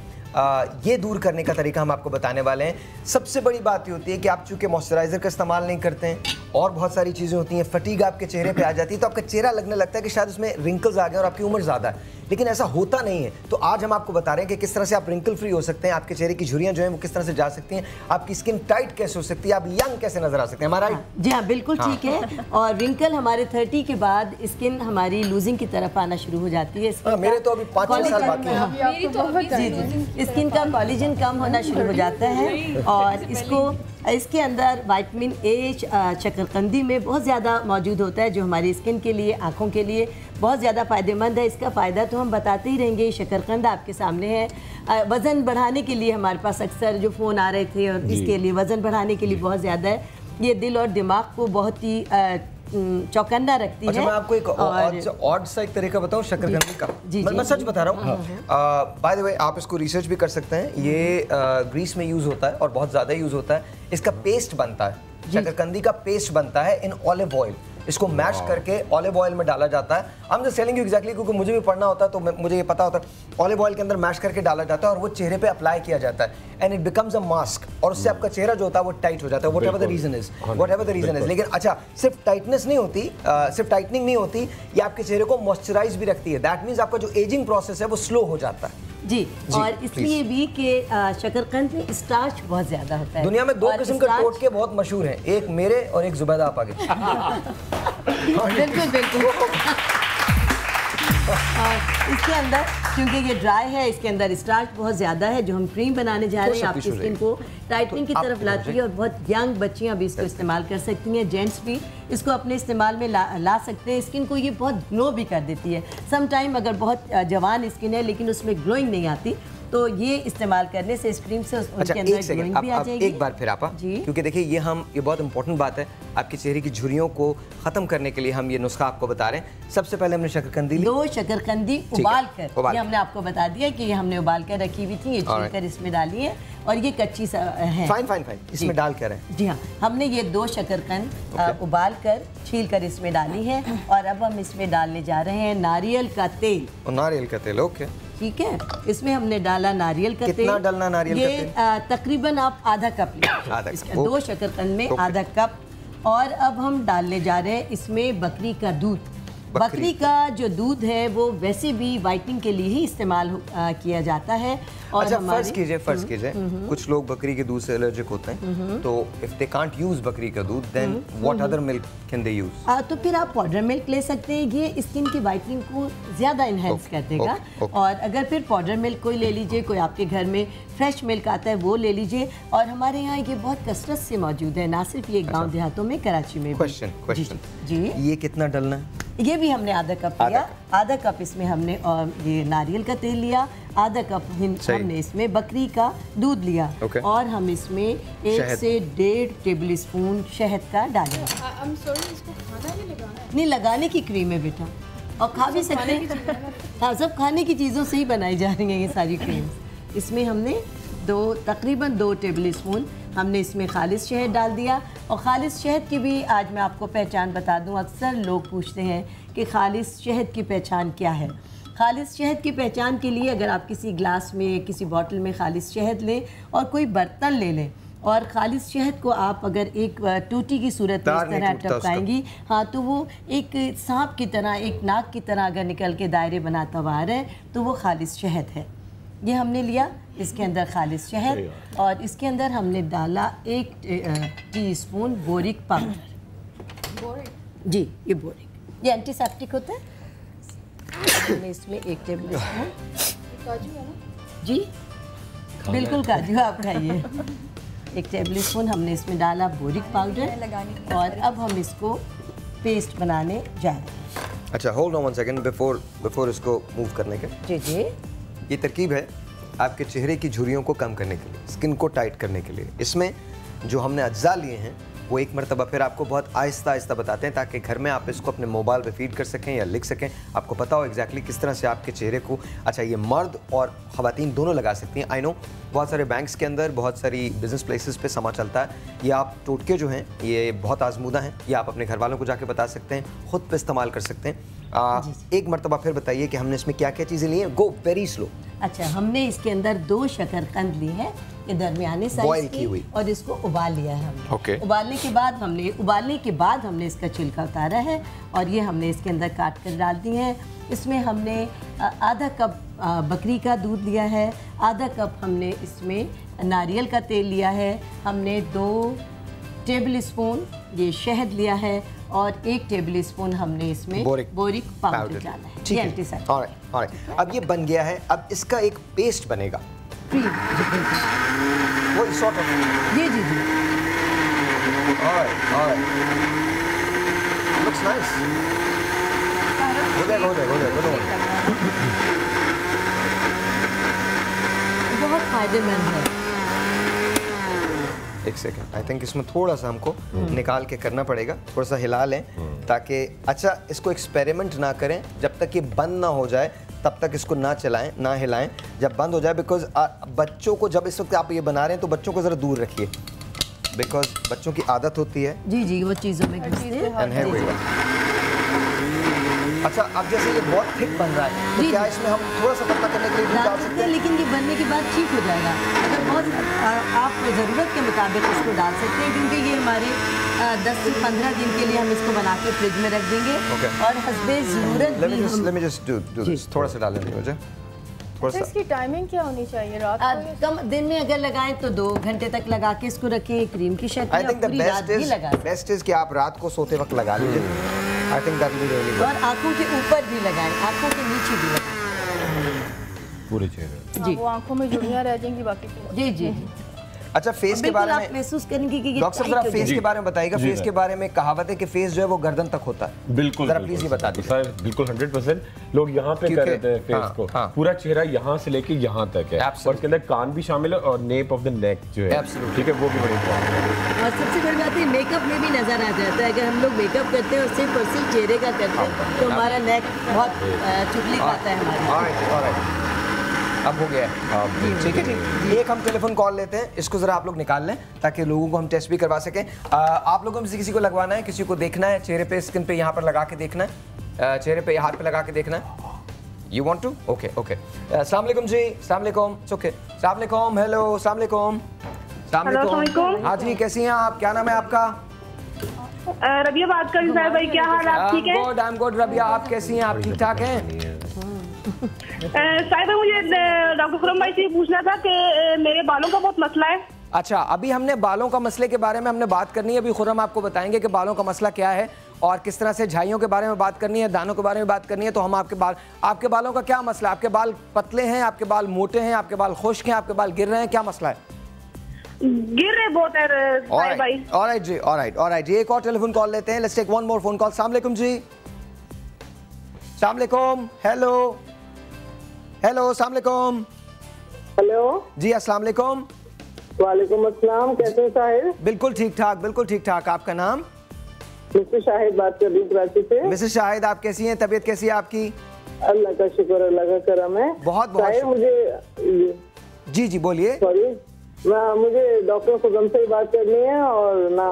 ये दूर करने का तरीका हम आपको बताने वाले हैं। सबसे बड़ी बात ये होती है कि आप चूंकि मॉइस्चराइजर का इस्तेमाल नहीं करते हैं और बहुत सारी चीज़ें होती हैं, फटीग आपके चेहरे पे आ जाती है, तो आपका चेहरा लगने लगता है कि शायद उसमें रिंकल्स आ गए और आपकी उम्र ज़्यादा है, लेकिन ऐसा होता नहीं है। तो आज हम आपको बता रहे हैं कि किस तरह से आप रिंकल फ्री हो सकते हैं, आपके चेहरे की झुर्रियाँ जो हैं वो किस तरह से जा सकती हैं, आपकी स्किन टाइट कैसे हो सकती है, आप यंग कैसे नजर आ सकते हैं। हमारा जी हाँ बिल्कुल ठीक है। और रिंकल हमारे 30 के बाद स्किन हमारी लूजिंग की तरफ आना शुरू हो जाती है। मेरे तो अभी 5-6 साल बाकी हैं। स्किन का कॉलेजन कम होना शुरू हो जाता है और इसको इसके अंदर विटामिन ए शकरकंदी में बहुत ज़्यादा मौजूद होता है, जो हमारी स्किन के लिए, आँखों के लिए बहुत ज़्यादा फ़ायदेमंद है। इसका फ़ायदा तो हम बताते ही रहेंगे। शकरकंद आपके सामने है। वज़न बढ़ाने के लिए हमारे पास अक्सर जो फ़ोन आ रहे थे, और इसके लिए वज़न बढ़ाने के लिए बहुत ज़्यादा है। ये दिल और दिमाग को बहुत ही चौकन्ना रखती है। मैं आपको एक ऑड सा एक तरीका बताऊं शकरकंदी का। मैं सच बता रहा हूँ। बाय द वे आप इसको रिसर्च भी कर सकते हैं। ये ग्रीस में यूज होता है और बहुत ज्यादा यूज होता है। इसका पेस्ट बनता है, शकरकंदी का पेस्ट बनता है इन ऑलिव ऑयल। इसको मैश करके ऑलिव ऑयल में डाला जाता है। I am just telling you exactly, क्योंकि मुझे भी पढ़ना होता है तो मुझे ये पता होता है। ऑलिव ऑयल के अंदर मैश करके डाला जाता है और वो चेहरे पे अप्लाई किया जाता है and it becomes a mask, और उससे आपका चेहरा जो होता है वो टाइट हो जाता है, व्हाटएवर द रीजन इज। लेकिन अच्छा, सिर्फ टाइटनेस नहीं होती, सिर्फ टाइटनिंग नहीं होती, ये आपके चेहरे को मॉइस्चराइज भी रखती है। दैट मीन्स आपका जो एजिंग प्रोसेस है वो स्लो हो जाता है। जी, और इसलिए भी कि शकरकंद में स्टार्च बहुत ज्यादा होता है। दुनिया में दो किस्म के टोटके बहुत मशहूर हैं, एक मेरे और एक जुबैदा आपा के। बिल्कुल बिल्कुल। और इसके अंदर क्योंकि ये ड्राई है, इसके अंदर स्टार्च बहुत ज़्यादा है, जो हम क्रीम बनाने जा रहे हैं आपकी स्किन को टाइटनिंग की तरफ लाती है। और बहुत यंग बच्चियाँ भी इसको इस्तेमाल कर सकती हैं, जेंट्स भी इसको अपने इस्तेमाल में ला सकते हैं। स्किन को ये बहुत ग्लो भी कर देती है। सम टाइम अगर बहुत जवान स्किन है लेकिन उसमें ग्लोइंग नहीं आती, तो ये इस्तेमाल करने से इस क्रीम से उनके अंदर ग्लोइंग भी आ जाएगी। एक बार फिर आपा, क्योंकि देखिए ये बहुत इंपॉर्टेंट बात है। आपके चेहरे की झुर्रियों को खत्म करने के लिए हम ये नुस्खा आपको बता रहे हैं। सबसे पहले हमने शकरकंदी ली, 2 शकरकंदी उबाल कर, ये हमने आपको बता दिया कि ये हमने उबाल कर रखी हुई थी, ये छीलकर इसमें डाली है और ये कच्ची है। फाइन इसमें डाल कर है। जी हाँ, हमने ये 2 शकरकंद उबाल कर छील कर इसमें डाली है। और अब हम इसमें डालने जा रहे हैं नारियल का तेल। नारियल का तेल, ओके, ठीक है। इसमें हमने डाला नारियल का तेल। कितना डालना नारियल का तेल? तकरीबन आप आधा कप लें। 2 शकरकंद में आधा कप। और अब हम डालने जा रहे हैं इसमें बकरी का दूध। बकरी का जो दूध है वो वैसे भी वाइटनिंग के लिए ही इस्तेमाल किया जाता है। और अच्छा, फर्ज कीजिए कुछ लोग बकरी के दूध से एलर्जिक होते हैं, तो इफ दे कांट यूज बकरी का दूध, then what other milk can they use? तो फिर आप पाउडर मिल्क ले सकते हैं। ये स्किन की वाइटनिंग को ज़्यादा इन्हेंस कर देगा। और अगर फिर पाउडर मिल्क कोई ले लीजिए, कोई आपके घर में फ्रेश मिल्क आता है वो ले लीजिए। और हमारे यहाँ ये बहुत कसरत से मौजूद है, ना सिर्फ ये गाँव देहातों में, कराची में। क्वेश्चन जी, ये कितना डालना है? ये भी हमने आधा कप लिया। आधा कप इसमें हमने ये नारियल का तेल लिया, आधा कप हमने इसमें बकरी का दूध लिया। और हम इसमें 1 से 1.5 टेबल स्पून शहद का डालेंगे। इसको खाना नहीं लगाने की क्रीम है बेटा, और खा भी सकते हैं। हाँ, सब खाने की चीज़ों से ही बनाई जा रही हैं ये सारी क्रीम्स। इसमें हमने तकरीबन 2 टेबल स्पून हमने इसमें खालिस शहद डाल दिया। और खालिस शहद की भी आज मैं आपको पहचान बता दूं। अक्सर लोग पूछते हैं कि खालिस शहद की पहचान क्या है। खालिस शहद की पहचान के लिए अगर आप किसी ग्लास में, किसी बोतल में खालिस शहद लें और कोई बर्तन ले लें, और खालिस शहद को आप अगर एक टूटी की सूरत में इस तरह टपकाएंगी, हाँ, तो वो एक सांप की तरह, एक नाक की तरह अगर निकल के दायरे बनाता हुआ आ रहा है, तो वो खालिस शहद है। ये हमने लिया, इसके अंदर खालिस शहद, और इसके अंदर हमने डाला 1 टीस्पून बोरिक पाउडर। जी, ये बोरिक, ये एंटीसेप्टिक होता है। हमने इसमें 1 टेबल स्पून काजू है ना? जी बिल्कुल काजू, आप खाइए। 1 टेबल स्पून हमने इसमें डाला बोरिक पाउडर। और अब हम इसको पेस्ट बनाने जा रहे हैं। अच्छा, होल्ड ऑन 1 सेकंड बिफोर इसको मूव करने के। जी, ये तरकीब है आपके चेहरे की झुर्रियों को कम करने के लिए, स्किन को टाइट करने के लिए। इसमें जो हमने अज्जा लिए हैं वो एक मरतबा फिर आपको बहुत आहिस्ता बताते हैं, ताकि घर में आप इसको अपने मोबाइल पे फीड कर सकें या लिख सकें, आपको पता हो एग्जैक्टली किस तरह से आपके चेहरे को। अच्छा, ये मर्द और ख़वातीन दोनों लगा सकती हैं। आई नो बहुत सारे बैंक्स के अंदर, बहुत सारी बिजनेस प्लेसेस पे समा चलता है। ये आप टोटके जो हैं ये बहुत आजमूदा हैं, ये आप अपने घर वालों को जाके बता सकते हैं, ख़ुद पे इस्तेमाल कर सकते हैं। एक मरतबा फिर बताइए कि हमने इसमें क्या क्या चीज़ें ली हैं। Go very slow. अच्छा, हमने इसके अंदर 2 शकरकंद ली है, ये दरमियाने साइज की, और इसको उबाल लिया है हमने। उबालने के बाद हमने इसका छिलका उतारा है, और ये हमने इसके अंदर काट कर डाल दी है। इसमें हमने आधा कप बकरी का दूध लिया है, आधा कप हमने इसमें नारियल का तेल लिया है, हमने 2 टेबल स्पून ये शहद लिया है, और 1 टेबल स्पून हमने इसमें बोरिक पाउडर डाला है। ठीक है, ऑलराइट। अब ये बन गया है, अब इसका एक पेस्ट बनेगा। वो सॉर्ट ऑफ जी। Looks nice. हो जाएगा। बहुत फायदेमंद है। एक सेकंड, आई थिंक इसमें थोड़ा सा हमको निकाल के करना पड़ेगा, थोड़ा सा हिला लें ताकि, अच्छा इसको एक्सपेरिमेंट ना करें जब तक ये बंद ना हो जाए, तब तक इसको ना चलाएं ना हिलाएं। जब बंद हो जाए, बिकॉज बच्चों को जब इस वक्त आप ये बना रहे हैं तो बच्चों को ज़रा दूर रखिए, बिकॉज बच्चों की आदत होती है जी वो चीज़ों में घुसते हैं। अच्छा, अब जैसे ये बहुत थिक बन रहा है तो क्या इसमें हम थोड़ा सा पतला करने के लिए डाल सकते हैं, लेकिन ये बनने के बाद ठीक हो जाएगा। अगर बहुत आप ज़रूरत के मुताबिक इसको डाल सकते हैं, क्योंकि ये हमारे 10 से 15 दिन के लिए हम इसको बना के फ्रिज में रख देंगे और हस्बे ज़रूरत थोड़ा सा डाल लेंगे मुझे। इसकी टाइमिंग क्या होनी चाहिए? रात को कम दिन में अगर लगाएं तो 2 घंटे तक लगा के इसको रखें। क्रीम की शक्ल I think the best is कि आप रात को सोते वक्त लगा लीजिए। I think that will be really good. और आंखों के ऊपर भी लगाएं, आंखों के नीचे भी लगाएं, पूरे चेहरे। जी, वो आंखों में झुर्रियां रह जाएंगी बाकी। जी। अच्छा, फेस के बारे में महसूस करेंगे कि डॉक्टर साहब जरा फेस के बारे में बताइएगा। फेस के बारे में कहावत है कि फेस जो है वो गर्दन तक होता है। बिल्कुल, जरा प्लीज ये बता दीजिए सर। बिल्कुल 100% लोग यहाँ पे कर देते हैं फेस को। पूरा चेहरा यहाँ से लेके यहाँ तक है और इसके अंदर कान भी शामिल है और नेप ऑफ द नेक जो है, ठीक है, वो भी बड़ी इंपॉर्टेंट है। और सबसे बड़ी बात है मेकअप में भी नजर आ जाता है। अगर हम लोग मेकअप करते हैं और सिर्फ और सिर्फ चेहरे का करते हैं तो हमारा नेक बहुत चुगली खाता है हमारा। अब हो गया है, ठीक है। ठीक, एक हम टेलीफोन कॉल लेते हैं, इसको जरा आप लोग निकाल लें ताकि लोगों को हम टेस्ट भी करवा सकें। आप लोगों में से किसी को लगवाना है, किसी को देखना है, चेहरे पे, स्किन पे यहाँ पर लगा के देखना है, चेहरे पे हाथ पे लगा के देखना है। You want to? ओके। अस्सलाम वालेकुम जी। अस्सलाम वालेकुम। ओके, अस्सलाम वालेकुम। हेलो, अस्सलाम वालेकुम। अस्सलाम वालेकुम। हाँ जी, कैसी हैं आप? क्या नाम है आपका? रबिया बात कर रही भाई, क्या हाल है? आप ठीक है? I am good. रबिया, आप कैसी हैं? आप ठीक ठाक हैं? साहिब, मुझे डॉक्टर खुरम भाई से पूछना था कि मेरे बालों का बहुत मसला है। अच्छा, अभी हमने बालों का मसले के बारे में हमने बात करनी है। अभी खुरम आपको बताएंगे कि बालों का मसला क्या है और किस तरह से झाइयों के बारे में बात करनी है, दानों के बारे में बात करनी है। तो हम आपके बालों का क्या मसला है? आपके बाल पतले हैं, आपके बाल मोटे हैं, आपके बाल खुश्क हैं, आपके बाल गिर रहे हैं, क्या मसला है? गिर रहे बहुत है भाई। ऑलराइट जी, ऑलराइट जी। एक और टेलीफोन कॉल लेते हैं। Let's take one more phone call. अस्सलाम वालेकुम जी। अस्सलाम वालेकुम। हेलो, अस्सलाम वालेकुम। हेलो जी, अस्सलाम वालेकुम। वालेकुम अस्सलाम। कैसे साहिब? बिल्कुल ठीक ठाक। आपका नाम? मिसेस शाहिद बात कर रही हूँ कराची से। मिसेस शाहिद, आप कैसी हैं? तबीयत कैसी है आपकी? अल्लाह का शुक्र, अल्लाह का करम है। बहुत मुझे जी बोलिए। सॉरी, मुझे डॉक्टर खुदम से बात करनी है और ना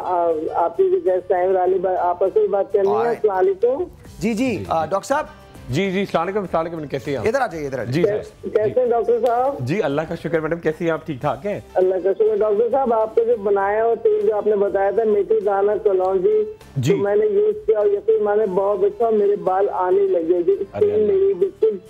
आपकी गेस्ट साहिब वाली आपस में बात करनी है। अस्सलाम वालेकुम। जी डॉक्टर साहब। जी अस्सलाम वालेकुम। कैसे हैं आप? इधर आ जाइए, इधर। जी कैसे हैं डॉक्टर साहब? जी अल्लाह का शुक्र। मैडम कैसी हैं आप? ठीक ठाक हैं? अल्लाह का शुक्र। डॉक्टर साहब, आपको जो बनाया और तेल जो आपने बताया था मेथी दाना कलौंजी, तो मैंने यूज किया और यकीन माने बहुत अच्छा, मेरे बाल आने लगे। स्किन मेरी बिल्कुल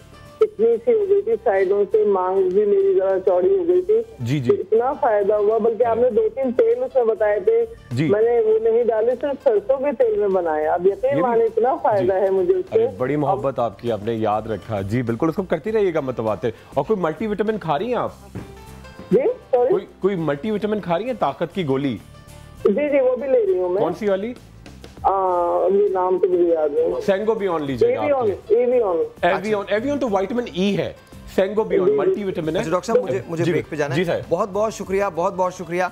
इतनी सी हो गई थी, साइडों से मांग भी मेरी जरा चौड़ी हो गई थी। जी इतना फायदा हुआ। बल्कि आपने 2-3 तेल उसमें बताए थे, मैंने वो नहीं डाले, सिर्फ सरसों के तेल में बनाया। अब यकीन माने इतना फायदा है मुझे उससे। बड़ी मोहब्बत आपकी, आपने याद रखा। जी बिल्कुल, उसको करती रहिएगा मतवाते। और कोई मल्टीविटामिन खा रही हैं आप? जी सॉरी, कोई मल्टीविटामिन खा रही हैं, ताकत की गोली? जी वो भी ले रही हूँ मैं। कौन सी वाली? ये नाम तो मुझे याद नहीं। सेंगोबियन लीजिएगा। एवियन तो विटामिन ई है। सेंगोबियन मल्टीविटामिन है। डॉक्टर साहब, मुझे ब्रेक पे जाना है। बहुत शुक्रिया।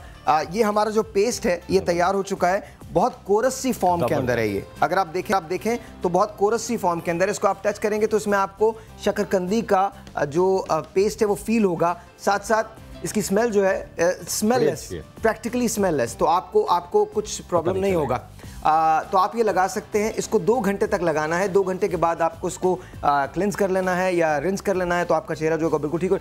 ये हमारा जो पेस्ट है ये तैयार हो चुका है। बहुत कोरस सी फॉर्म के अंदर है ये। अगर आप देखें तो बहुत कोरस सी फॉर्म के अंदर। इसको आप टच करेंगे तो इसमें आपको शकरकंदी का जो पेस्ट है वो फील होगा। साथ साथ इसकी स्मेल जो है स्मेललेस, प्रैक्टिकली स्मेललेस। तो आपको कुछ प्रॉब्लम नहीं होगा। तो आप ये लगा सकते हैं। इसको 2 घंटे तक लगाना है। 2 घंटे के बाद आपको इसको क्लेंस कर लेना है या रिंस कर लेना है, तो आपका चेहरा जो होगा बिल्कुल ठीक हो।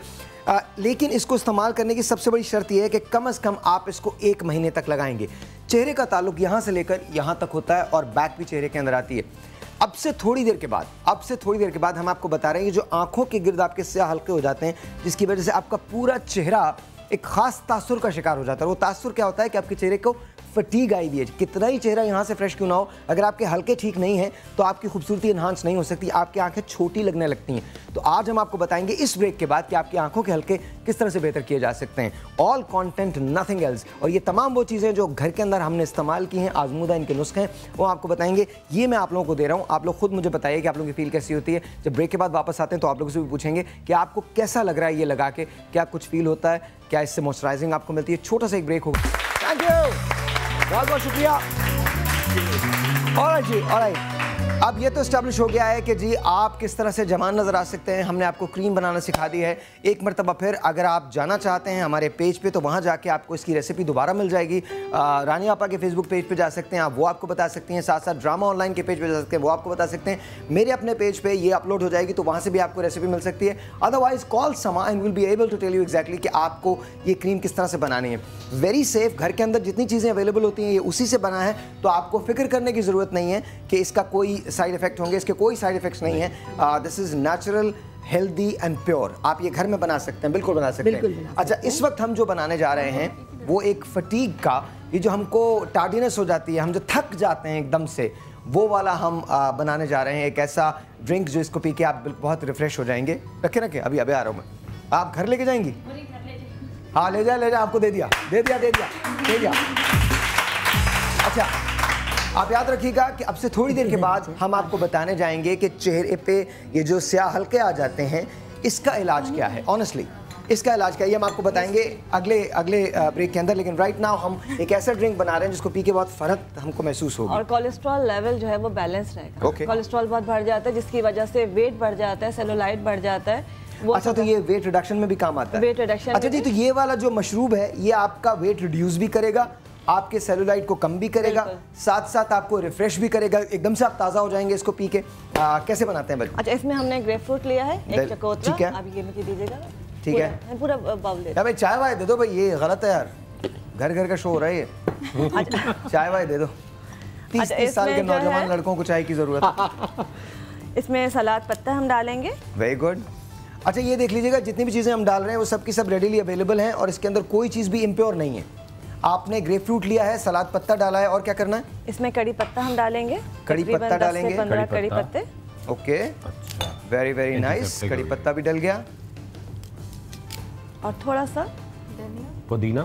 लेकिन इसको इस्तेमाल करने की सबसे बड़ी शर्त यह है कि कम से कम आप इसको 1 महीने तक लगाएंगे। चेहरे का ताल्लुक यहाँ से लेकर यहाँ तक होता है और बैक भी चेहरे के अंदर आती है। अब से थोड़ी देर के बाद हम आपको बता रहे हैं कि जो आंखों के गिर्द आपके स्याह हल्के हो जाते हैं, जिसकी वजह से आपका पूरा चेहरा एक खास तासुर का शिकार हो जाता है। वो तासुर क्या होता है कि आपके चेहरे को फटीग आई हुई है, कितना ही चेहरा यहाँ से फ्रेश क्यों ना हो, अगर आपके हल्के ठीक नहीं है तो आपकी खूबसूरती इन्हांस नहीं हो सकती, आपकी आंखें छोटी लगने लगती हैं। तो आज हम आपको बताएंगे इस ब्रेक के बाद कि आपकी आंखों के हल्के किस तरह से बेहतर किए जा सकते हैं। ऑल कंटेंट नथिंग एल्स, और ये तमाम वो चीज़ें जो घर के अंदर हमने इस्तेमाल की हैं, आजमूदा इनके नुस्खे हैं, वो आपको बताएंगे। ये मैं आप लोगों को दे रहा हूँ, आप लोग खुद मुझे बताइए कि आप लोगों की फील कैसी होती है। जब ब्रेक के बाद वापस आते हैं तो आप लोगों से भी पूछेंगे कि आपको कैसा लग रहा है ये लगा के, क्या कुछ फील होता है, क्या इससे मॉइस्चराइजिंग आपको मिलती है। छोटा सा एक ब्रेक होगा। थैंक यू, बहुत बहुत शुक्रिया। ऑलराइट जी, ऑलराइट, अब ये तो एस्टैब्लिश हो गया है कि जी आप किस तरह से जवान नज़र आ सकते हैं। हमने आपको क्रीम बनाना सिखा दी है। एक मरतबा फिर अगर आप जाना चाहते हैं हमारे पेज पे तो वहाँ जाके आपको इसकी रेसिपी दोबारा मिल जाएगी। रानी आपा के फेसबुक पेज पे जा सकते हैं, आप वो आपको बता सकती हैं। साथ साथ ड्रामा ऑनलाइन के पेज पे जा सकते हैं, वो आपको बता सकते हैं। मेरे अपने पेज पे ये अपलोड हो जाएगी तो वहाँ से भी आपको रेसिपी मिल सकती है। Otherwise call Sama and will be able to tell you exactly कि आपको ये क्रीम किस तरह से बनानी है। वेरी सेफ, घर के अंदर जितनी चीज़ें अवेलेबल होती हैं ये उसी से बना है, तो आपको फिक्र करने की ज़रूरत नहीं है कि इसका कोई साइड इफेक्ट होंगे। इसके कोई साइड इफेक्ट्स नहीं है। This is natural, healthy and pure. आप ये घर में बना सकते हैं, बिल्कुल बना सकते हैं। अच्छा, इस वक्त हम जो बनाने जा रहे हैं वो एक फटीग का, ये जो हमको टार्डीनेस हो जाती है, हम जो थक जाते हैं एकदम से, वो वाला हम बनाने जा रहे हैं। एक ऐसा ड्रिंक जो इसको पी के आप बहुत रिफ्रेश हो जाएंगे। रखे रखे, अभी अभी आ रहा हूँ मैं। आप घर लेके जाएंगी? हाँ ले जाए, आपको दे दिया। अच्छा, आप याद रखिएगा कि अब से थोड़ी देर के बाद हम आपको बताने जाएंगे कि चेहरे पे ये जो स्याह हल्के आ जाते हैं इसका इलाज क्या है। ऑनेस्टली इसका इलाज क्या है ये हम आपको बताएंगे अगले ब्रेक के अंदर। लेकिन राइट नाउ हम एक ऐसा ड्रिंक बना रहे हैं जिसको पी के बहुत फर्क हमको महसूस होगा। और कोलेस्ट्रॉल लेवल जो है वो बैलेंस रहेगा। कोलेस्ट्रॉल बहुत बढ़ जाता है जिसकी वजह से वेट बढ़ जाता है, सेलुलाइट बढ़ जाता है। अच्छा, तो ये वेट रिडक्शन में भी काम आता है? Weight reduction. अच्छा जी, तो ये वाला जो मशरूब है ये आपका वेट रिड्यूस भी करेगा, आपके सेलुलाइट को कम भी करेगा, साथ साथ आपको रिफ्रेश भी करेगा, एकदम से आप ताज़ा हो जाएंगे इसको पी के। कैसे बनाते हैं बच्चे? अच्छा, इसमें हमने ग्रेप फ्रूट लिया है, एक चकोतरा। ठीक है, आप ये मुझे दीजिएगा। ठीक है, पूरा बाउल ले। भाई चाय वाय दे दो भाई, ये गलत है यार, घर घर का शो हो रहा है ये। चाय वाय दे दो। 30 साल के नौजवान लड़कों को चाय की जरूरत है। इसमें सलाद पत्ता हम डालेंगे। Very good. अच्छा, ये देख लीजिएगा जितनी भी चीज़ें हम डाल रहे हैं वो सब की सब रेडीली अवेलेबल हैं और इसके अंदर कोई चीज़ भी इम्प्योर नहीं है। आपने ग्रेप फ्रूट लिया है, सलाद पत्ता डाला है, और क्या करना है? इसमें कड़ी पत्ता हम डालेंगे। कड़ी पत्ता डालेंगे, 15 कड़ी पत्ते। Okay, very very nice. कड़ी पत्ता भी डल गया और थोड़ा सा पुदीना।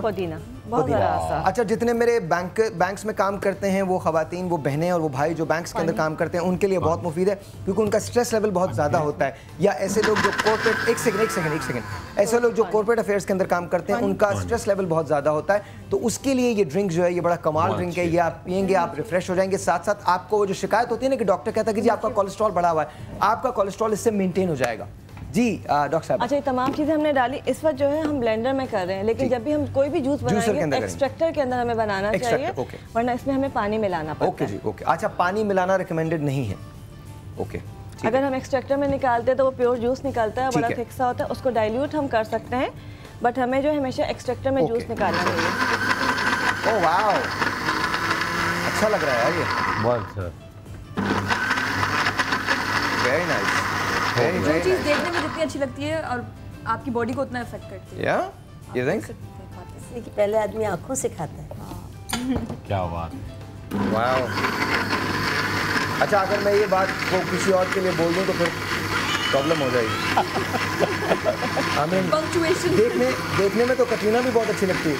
बहुत ज़रा सा। अच्छा, जितने मेरे बैंक्स में काम करते हैं वो खवातीन, वो बहनें और वो भाई जो बैंक्स के अंदर काम करते हैं उनके लिए बहुत मुफीद है क्योंकि उनका स्ट्रेस लेवल बहुत ज़्यादा होता है। या ऐसे लोग जो कॉर्पोरेट एक सेकंड ऐसे लोग जो कॉर्पोरेट अफेयर्स के अंदर काम करते हैं उनका स्ट्रेस लेवल बहुत ज़्यादा होता है, तो उसके लिए ये ड्रिंक जो है ये बड़ा कमाल ड्रिंक है। ये आप पियेंगे, आप रिफ्रेश हो जाएंगे। साथ साथ आपको वो जो शिकायत होती है ना कि डॉक्टर कहता है कि जी आपका कोलेस्ट्रॉल बढ़ा हुआ है, आपका कोलेस्ट्रॉल इससे मेंटेन हो जाएगा। जी डॉक्टर साहब। अच्छा, ये तमाम चीज़ें हमने डाली। इस वक्त जो है हम ब्लेंडर में कर रहे हैं, लेकिन जब भी हम कोई भी जूस बनाएंगे एक्सट्रैक्टर के अंदर हमें बनाना चाहिए, वरना इसमें हमें पानी मिलाना पड़ता है। ओके जी, ओके। अच्छा, पानी मिलाना रिकमेंडेड नहीं है। ओके, अगर हम एक्सट्रैक्टर में निकालते हैं तो वो प्योर जूस निकलता है, बड़ा थिक सा होता है, उसको डाइल्यूट हम कर सकते हैं, बट हमें जो हमेशा एक्सट्रैक्टर में जूस निकालना चाहिए। ओह वाओ, अच्छा लग रहा है यार ये, बहुत अच्छा, वेरी नाइस। जो चीज़ देखने में जितनी अच्छी लगती है और आपकी बॉडी को उतना इफेक्ट करती है। You think? इसलिए कि पहले आदमी आंखों से खाता है। क्या बात। वाओ। अच्छा, अगर मैं ये बात को किसी और के लिए बोल दूं तो फिर प्रॉब्लम हो जाएगी। I mean, देखने में तो कटरीना भी बहुत अच्छी लगती है।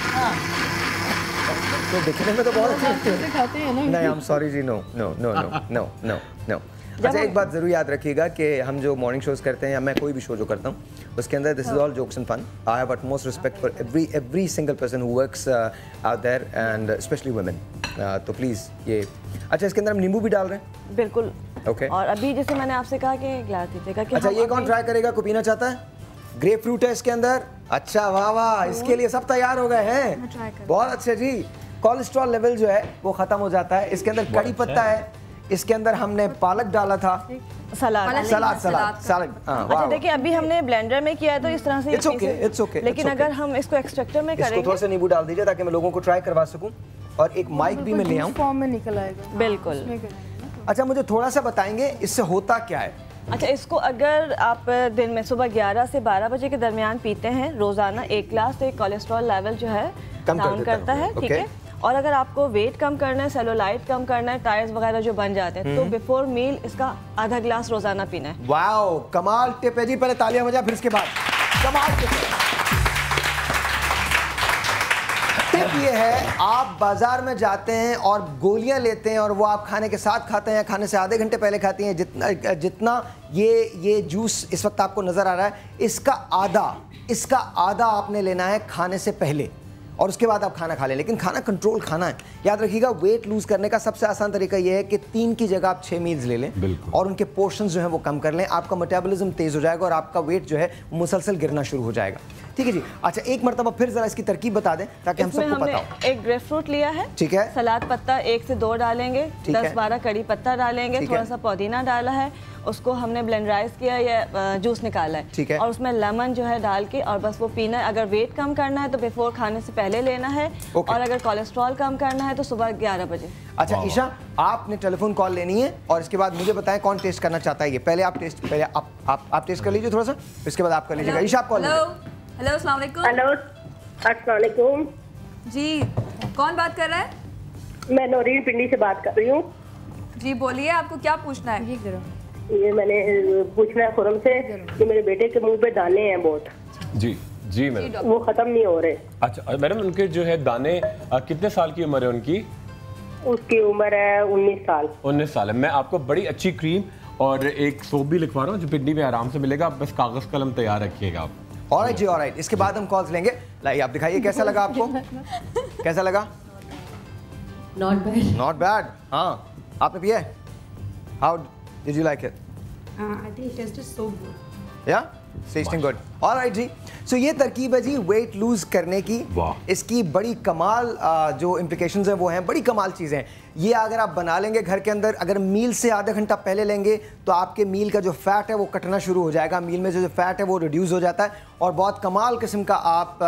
तो देखने में तो बहुत अच्छी लगती है। नहीं, आई एम सॉरी जी, no no no no no no no. अच्छा, एक बात जरूर याद रखिएगा कि हम जो मॉर्निंग शोज करते हैं या मैं कोई भी शो जो करता हूँ उसके अंदर this is all jokes and fun. I have utmost respect for every single person who works out there and specially women. तो प्लीज़ ये। अच्छा, इसके अंदर हम नींबू भी डाल रहे हैं? बिल्कुल। ओके। और अभी जैसे मैंने आपसे कहा कि गिलास दीजिएगा कि अच्छा, ये कौन ट्राई करेगा, को पीना चाहता है? ग्रेप फ्रूट है इसके अंदर। अच्छा, वाह वाह, इसके लिए सब तैयार हो गए हैं। बहुत अच्छे जी। कोलेस्ट्रॉल लेवल जो है वो खत्म हो जाता है। इसके अंदर कड़ी पत्ता है, इसके अंदर हमने पालक डाला था, सलाद। अच्छा, देखिए अभी हमने ब्लेंडर में किया है तो इस तरह से इट्स ओके। लेकिन अगर हम इसको एक्सट्रैक्टर में करेंगे, इसको थोड़ा सा नींबू डाल दीजिए ताकि मैं लोगों को ट्राई करवा सकूं और एक माइक भी मैं ले आऊं, फॉर्म में निकल आएगा। बिल्कुल। अच्छा, मुझे थोड़ा सा बताएंगे इससे होता क्या है? अच्छा, इसको अगर आप दिन में सुबह 11 से 12 बजे के दरमियान पीते हैं रोजाना, 1 ग्लास से कोलेस्ट्रॉल लेवल जो है डाउन करता है, ठीक है। और अगर आपको वेट कम करना है, सेलुलाइट कम करना है, टायर्स वगैरह जो बन जाते हैं, तो बिफोर मील इसका आधा गिलास रोजाना पीना है। वाओ, कमाल टिप है जी। पहले तालियां बजा, फिर इसके बाद कमाल टिप है। टिप ये है, आप बाजार में जाते हैं और गोलियां लेते हैं और वो आप खाने के साथ खाते हैं, खाने से आधे घंटे पहले खाती हैं। जितना ये जूस इस वक्त आपको नजर आ रहा है, इसका आधा आपने लेना है खाने से पहले, और उसके बाद आप खाना खा लें। लेकिन खाना कंट्रोल खाना है। याद रखिएगा, वेट लूज करने का सबसे आसान तरीका यह है कि 3 की जगह आप 6 मील्स ले लें और उनके पोर्शंस जो हैं वो कम कर लें। आपका मेटाबॉलिज्म तेज हो जाएगा और आपका वेट जो है मुसलसल गिरना शुरू हो जाएगा। ठीक है जी। अच्छा, एक मरतबा फिर जरा इसकी तरकीब बता दें ताकि हम सबको पता हो। एक ग्रेप फ्रूट लिया है, ठीक है, सलाद पत्ता 1 से 2 डालेंगे, 10-12 कड़ी पत्ता डालेंगे, थोड़ा सा पुदीना डाला है, उसको हमने ब्लेंडराइज किया या जूस निकाला है, ठीक है, और उसमें लेमन जो है डाल के और बस वो पीना है। अगर वेट कम करना है तो बिफोर खाने से पहले लेना है, और अगर कोलेस्ट्रॉल कम करना है तो सुबह 11 बजे। अच्छा ईशा, आपने टेलीफोन कॉल लेनी है और इसके बाद मुझे बताएं कौन टेस्ट करना चाहता है। ये पहले आप टेस्ट कर लीजिए थोड़ा सा, इसके बाद आप कर लीजिएगा। ईशा, आप कॉल। हेलो, अस्सलाम वालेकुम। हेलो, अस्सलाम वालेकुम जी, कौन बात कर रहा है? मैं नौरीन पिंडी से बात कर रही हूँ। जी बोलिए, आपको क्या पूछना है? ये मैंने पूछना है खुरम से कि मेरे बेटे के मुंह पे दाने हैं बहुत। जी मैडम, वो खत्म नहीं हो रहे। अच्छा मैडम, उनके जो है दाने कितने साल की उम्र है उनकी? उसकी उम्र है 19 साल। 19 साल है। मैं आपको बड़ी अच्छी क्रीम और एक सोप भी लिखवा रहा हूँ जो पिंडी में आराम से मिलेगा। आप बस कागज कलम तैयार रखिएगा आप। ऑलराइट जी, ऑलराइट। इसके बाद हम कॉल्स लेंगे। लाइए आप दिखाइए कैसा लगा आपको? कैसा लगा? Not bad. Not bad. हाँ, आपने पिया है? How did you like it? I think it tasted so good. Yeah? Tasting good. All right ji. So ये तरकीब है जी वेट लूज करने की। इसकी बड़ी कमाल जो इम्प्लिकेशंस हैं वो हैं, बड़ी कमाल चीज़ें हैं। ये अगर आप बना लेंगे घर के अंदर, अगर मील से आधा घंटा पहले लेंगे तो आपके मील का जो फैट है वो कटना शुरू हो जाएगा। मील में जो फैट है वो रिड्यूस हो जाता है और बहुत कमाल किस्म का आप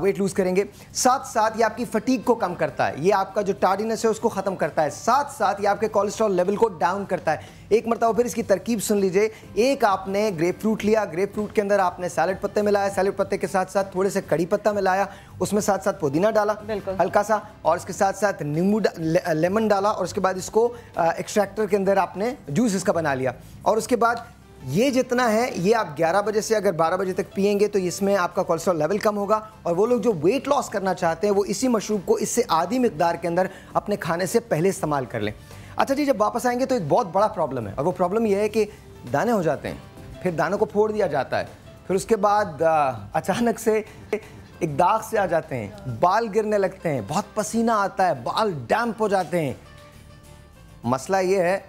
वेट लूज करेंगे। साथ साथ ये आपकी फटीग को कम करता है, ये आपका जो टार्डीनेस है उसको ख़त्म करता है, साथ साथ ये आपके कोलेस्ट्रॉल लेवल को डाउन करता है। एक मरतबा फिर इसकी तरकीब सुन लीजिए। एक आपने ग्रेप फ्रूट लिया, ग्रेप फ्रूट के अंदर आपने सैलेड पत्ते मिलाया, सैलेड पत्ते के साथ साथ थोड़े से कड़ी पत्ता मिलाया, उसमें साथ साथ पुदीना डाला हल्का सा, और इसके साथ साथ नींबू लेमन डाला, और उसके बाद इसको एक्सट्रैक्टर के अंदर आपने जूस इसका बना लिया। और उसके बाद ये जितना है ये आप 11 बजे से अगर 12 बजे तक पिएंगे तो इसमें आपका कोलेस्ट्रॉल लेवल कम होगा। और वो लोग जो वेट लॉस करना चाहते हैं वो इसी मशरूब को इससे आधी मिकदार के अंदर अपने खाने से पहले इस्तेमाल कर लें। अच्छा जी, जब वापस आएंगे तो एक बहुत बड़ा प्रॉब्लम है, और वो प्रॉब्लम ये है कि दाने हो जाते हैं, फिर दानों को फोड़ दिया जाता है, फिर उसके बाद अचानक से एक दाग से आ जाते हैं, बाल गिरने लगते हैं, बहुत पसीना आता है, बाल डैम्प हो जाते हैं। मसला ये है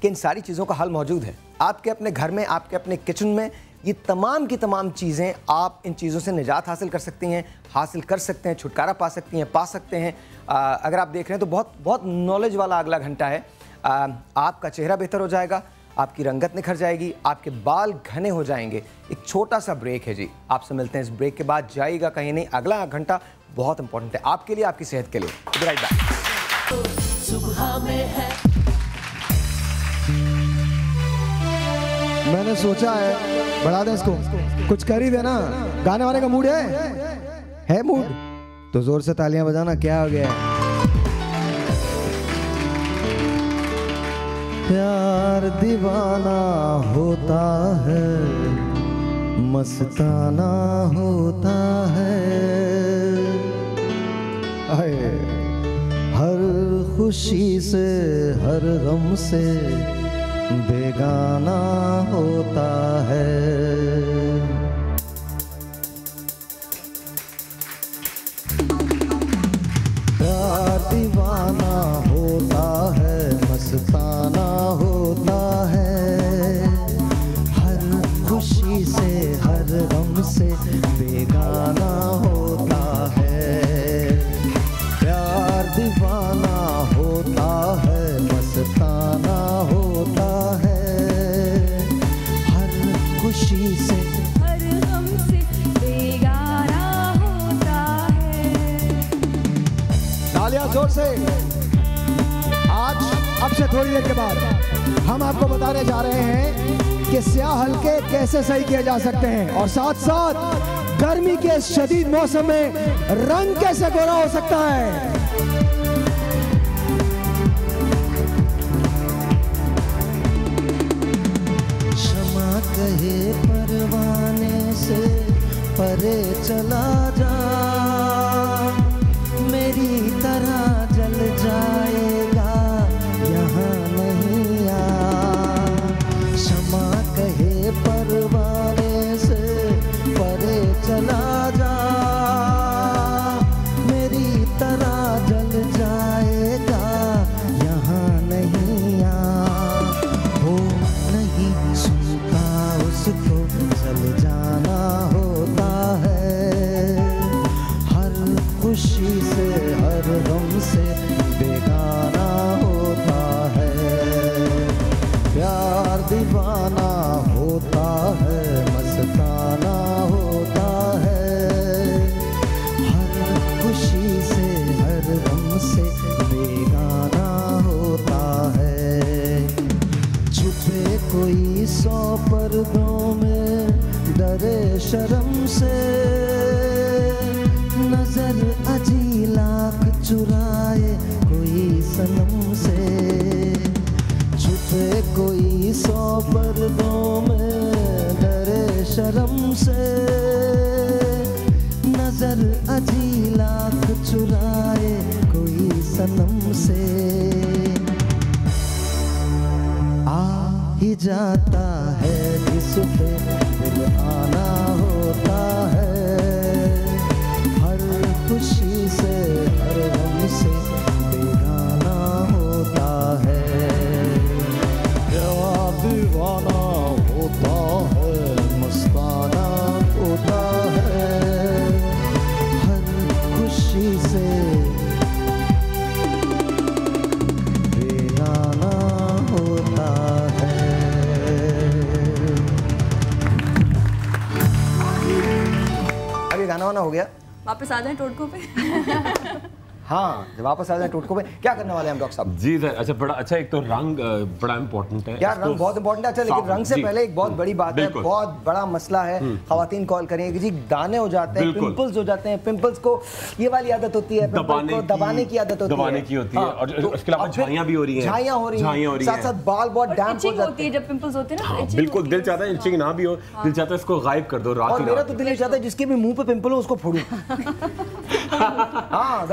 कि इन सारी चीज़ों का हल मौजूद है आपके अपने घर में, आपके अपने किचन में। ये तमाम की तमाम चीज़ें, आप इन चीज़ों से निजात हासिल कर सकती हैं, हासिल कर सकते हैं, छुटकारा पा सकती हैं, पा सकते हैं। अगर आप देख रहे हैं तो बहुत बहुत नॉलेज वाला अगला घंटा है। आपका चेहरा बेहतर हो जाएगा, आपकी रंगत निखर जाएगी, आपके बाल घने हो जाएंगे। एक छोटा सा ब्रेक है जी, आपसे मिलते हैं इस ब्रेक के बाद, जाइएगा कहीं नहीं। अगला घंटा बहुत इंपॉर्टेंट है आपके लिए, आपकी सेहत के लिए। Right back. सुबह में है मैंने सोचा है बढ़ा दें इसको, कुछ कर ही देना। गाने वाने का मूड है मूड तो जोर से तालियां बजाना। क्या हो गया है? प्यार दीवाना होता है, मस्ताना होता है, हर खुशी से हर गम से बेगाना होता है। प्यार दीवाना होता है, मस्ताना होता है, हर खुशी से हर गम से बेगाना होता है। प्यार दीवाना होता है, मस्ताना होता है, हर खुशी से हर गम से बेगाना होता है। तालियां जोर से। आज अब से थोड़ी देर के बाद हम आपको बताने जा रहे हैं कि स्याह हल्के कैसे सही किए जा सकते हैं, और साथ साथ गर्मी के शदीद मौसम में रंग कैसे गोरा हो सकता है। कहे परवाने से परे चला जा, मेरी तरह जल जाएगा यहाँ नहीं आ। क्षमा कहे परवाने से परे चला जा, मेरी तरह जल जाएगा यहाँ नहीं आ। वो नहीं सुनता उसको चल जाना होता है, हर खुशी से हर गम से बेगाना होता है। प्यार दीवाना होता है, मस्ताना होता है, हर खुशी से हर गम से बेगाना होता है। छुपे कोई 100 पर्दों में डरे शर्म से, नजर अजी लाख चुराए कोई सनम से। छुपे कोई 100 पर्दों में डरे शर्म से, नजर अजी लाख चुराए कोई सनम से। आ ही जाता है जिस पे दिल आना होता है, हर खुशी से हर गम से बेगाना होता है। प्यार दीवाना होता है, मस्ताना होता है, हर खुशी से बेगाना होता है। अभी गाना वाना हो गया, वापस आ जाए टोटकों पे। हाँ, जब वापस आ जाए टोटकों पे क्या करने वाले हैं हम डॉक्टर साहब? जी सर, अच्छा बड़ा अच्छा, एक तो रंग बड़ा इम्पोर्टेंट है यार, रंग बहुत इम्पोर्टेंट है। अच्छा, लेकिन रंग से पहले एक बहुत बड़ी बात है, बहुत बड़ा मसला है। खवातीन कॉल करेंगे कि जी दाने हो जाते हैं, पिंपल्स हो जाते हैं, पिंपल्स को ये वाली आदत होती है, दबाने की आदत होती है, दबाने की होती है, और उसके अलावा झाइयां भी हो रही हैं, झाइयां हो रही हैं, साथ साथ बाल बहुत डैम्प हो जाते हैं जब पिंपल्स होते हैं ना। बिल्कुल, दिल चाहता है इचिंग ना भी हो, दिल चाहता है इसको गायब कर दो रात। और मेरा तो दिल चाहता है जिसके भी मुंह पे पिंपल हो उसको फोड़ूं। हाँ,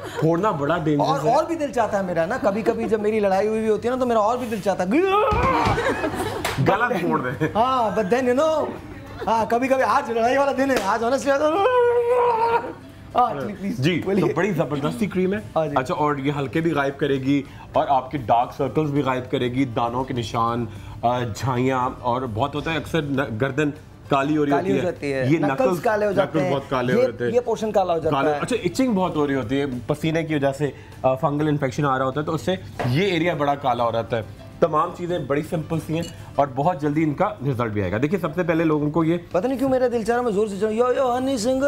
फोड़ना बड़ा डेंजरस है। और भी दिल चाहता है मेरा ना, कभी कभी जब मेरी लड़ाई हुई होती है ना तो मेरा और भी दिल चाहता है गला फोड़ दे। हाँ, बट देन यू नो, हाँ कभी कभी आज लड़ाई वाला दिन है, आज ऑनेस्टली जी, तो बड़ी जबरदस्ती क्रीम है। अच्छा, और ये हल्के भी गायब करेगी और आपके डार्क सर्कल्स भी गायब करेगी, दानों के निशान, झाइयां, और बहुत होता है अक्सर गर्दन काली हो रही होती है, ये नकल्स काले हो जाते हैं, बहुत काले हो जाते हैं, ये पोर्शन काला हो जाता है। अच्छा, इचिंग बहुत हो रही होती है पसीने की वजह से, फंगल इन्फेक्शन आ रहा होता है तो उससे ये एरिया बड़ा काला हो जाता है। तमाम चीज़ें बड़ी सिंपल सी हैं और बहुत जल्दी इनका रिजल्ट भी आएगा। देखिए, सबसे पहले लोगों को ये पता नहीं क्यों मेरा दिल चाह रहा है मैं जोर से यो यो हनी सिंह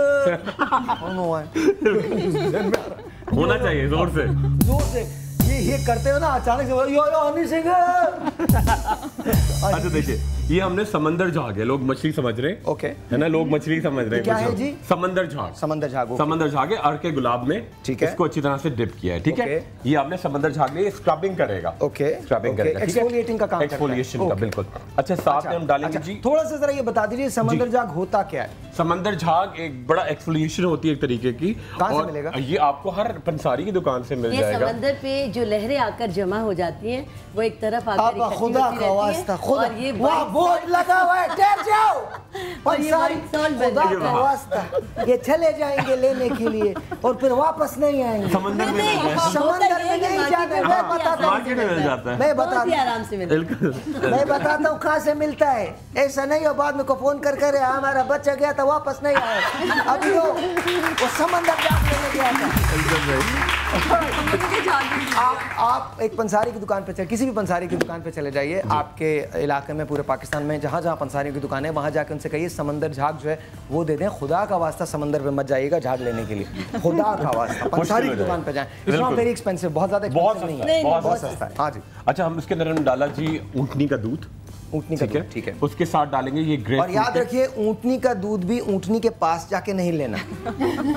होना चाहिए जोर से ये करते हो ना अचानक से यो यो हनी सिंह। अच्छा देखिए, ये हमने समंदर झाग है, लोग मछली समझ रहे हैं, ओके है ना, लोग मछली समझ रहे हैं। क्या है जी? समंदर झाग। समंदर झाग, समंदर झाग है, अर्के गुलाब में, ठीक है, इसको अच्छी तरह से डिप किया है, ठीक है। ये आपने समंदर झाग लिया, स्क्रबिंग करेगा, ओके, स्क्रबिंग करेगा, एक्सफोलिएटिंग का काम, एक्सफोलिएशन का, बिल्कुल। अच्छा, साथ में हम डालेंगे जी, थोड़ा सा जरा ये बता दीजिए समंदर झाग होता क्या है? समंदर झाग एक बड़ा एक्सफोलिएशन होती है एक तरीके की। कहां से मिलेगा? ये आपको हर पंसारी की दुकान से मिल जाएगा। समंदर पे जो लहरें आकर जमा हो जाती हैं वो एक तरफ आकर इकट्ठी खुदा होती का वास्ता, रहती हैं, और ये वहाँ बोर्ड लगा हुआ है, ठहर जाओ, पंसारी खुदा का वास्ता, ये चले जाएंगे लेने के लिए और फिर वापस नहीं आएंगे। समंदर में नहीं जाते, मैं बताता हूँ, मैं बताता हूँ कहाँ से मिलता है। ऐसा नहीं हो बाद में को फोन कर करे हमारा बच्चा गया था वापस नहीं आया, अभी वो समंदर झाग लेने गया था। आप एक पंसारी की दुकान पे चले, किसी भी पंसारी की दुकान पे चले जाइए आपके इलाके में, पूरे पाकिस्तान में जहाँ जहाँ पंसारियों की दुकान है वहाँ जाके उनसे कहिए समंदर झाग जो है वो दे दें। खुदा का वास्ता समंदर पे मत जाइएगा झाग लेने के लिए, खुदा का वास्ता पंसारी की दुकान पे जाएं। इट्स नॉट वेरी एक्सपेंसिव, बहुत ज़्यादा एक्सपेंसिव नहीं है, बहुत सस्ता है। हाँ जी। अच्छा, हम इसके अंदर डाला जी ऊँटनी का दूध, ऊँटनी का दूध, ठीक है। उसके साथ डालेंगे ये ग्रेप। और याद रखिए ऊँटनी का दूध भी ऊँटनी के पास जाके नहीं लेना,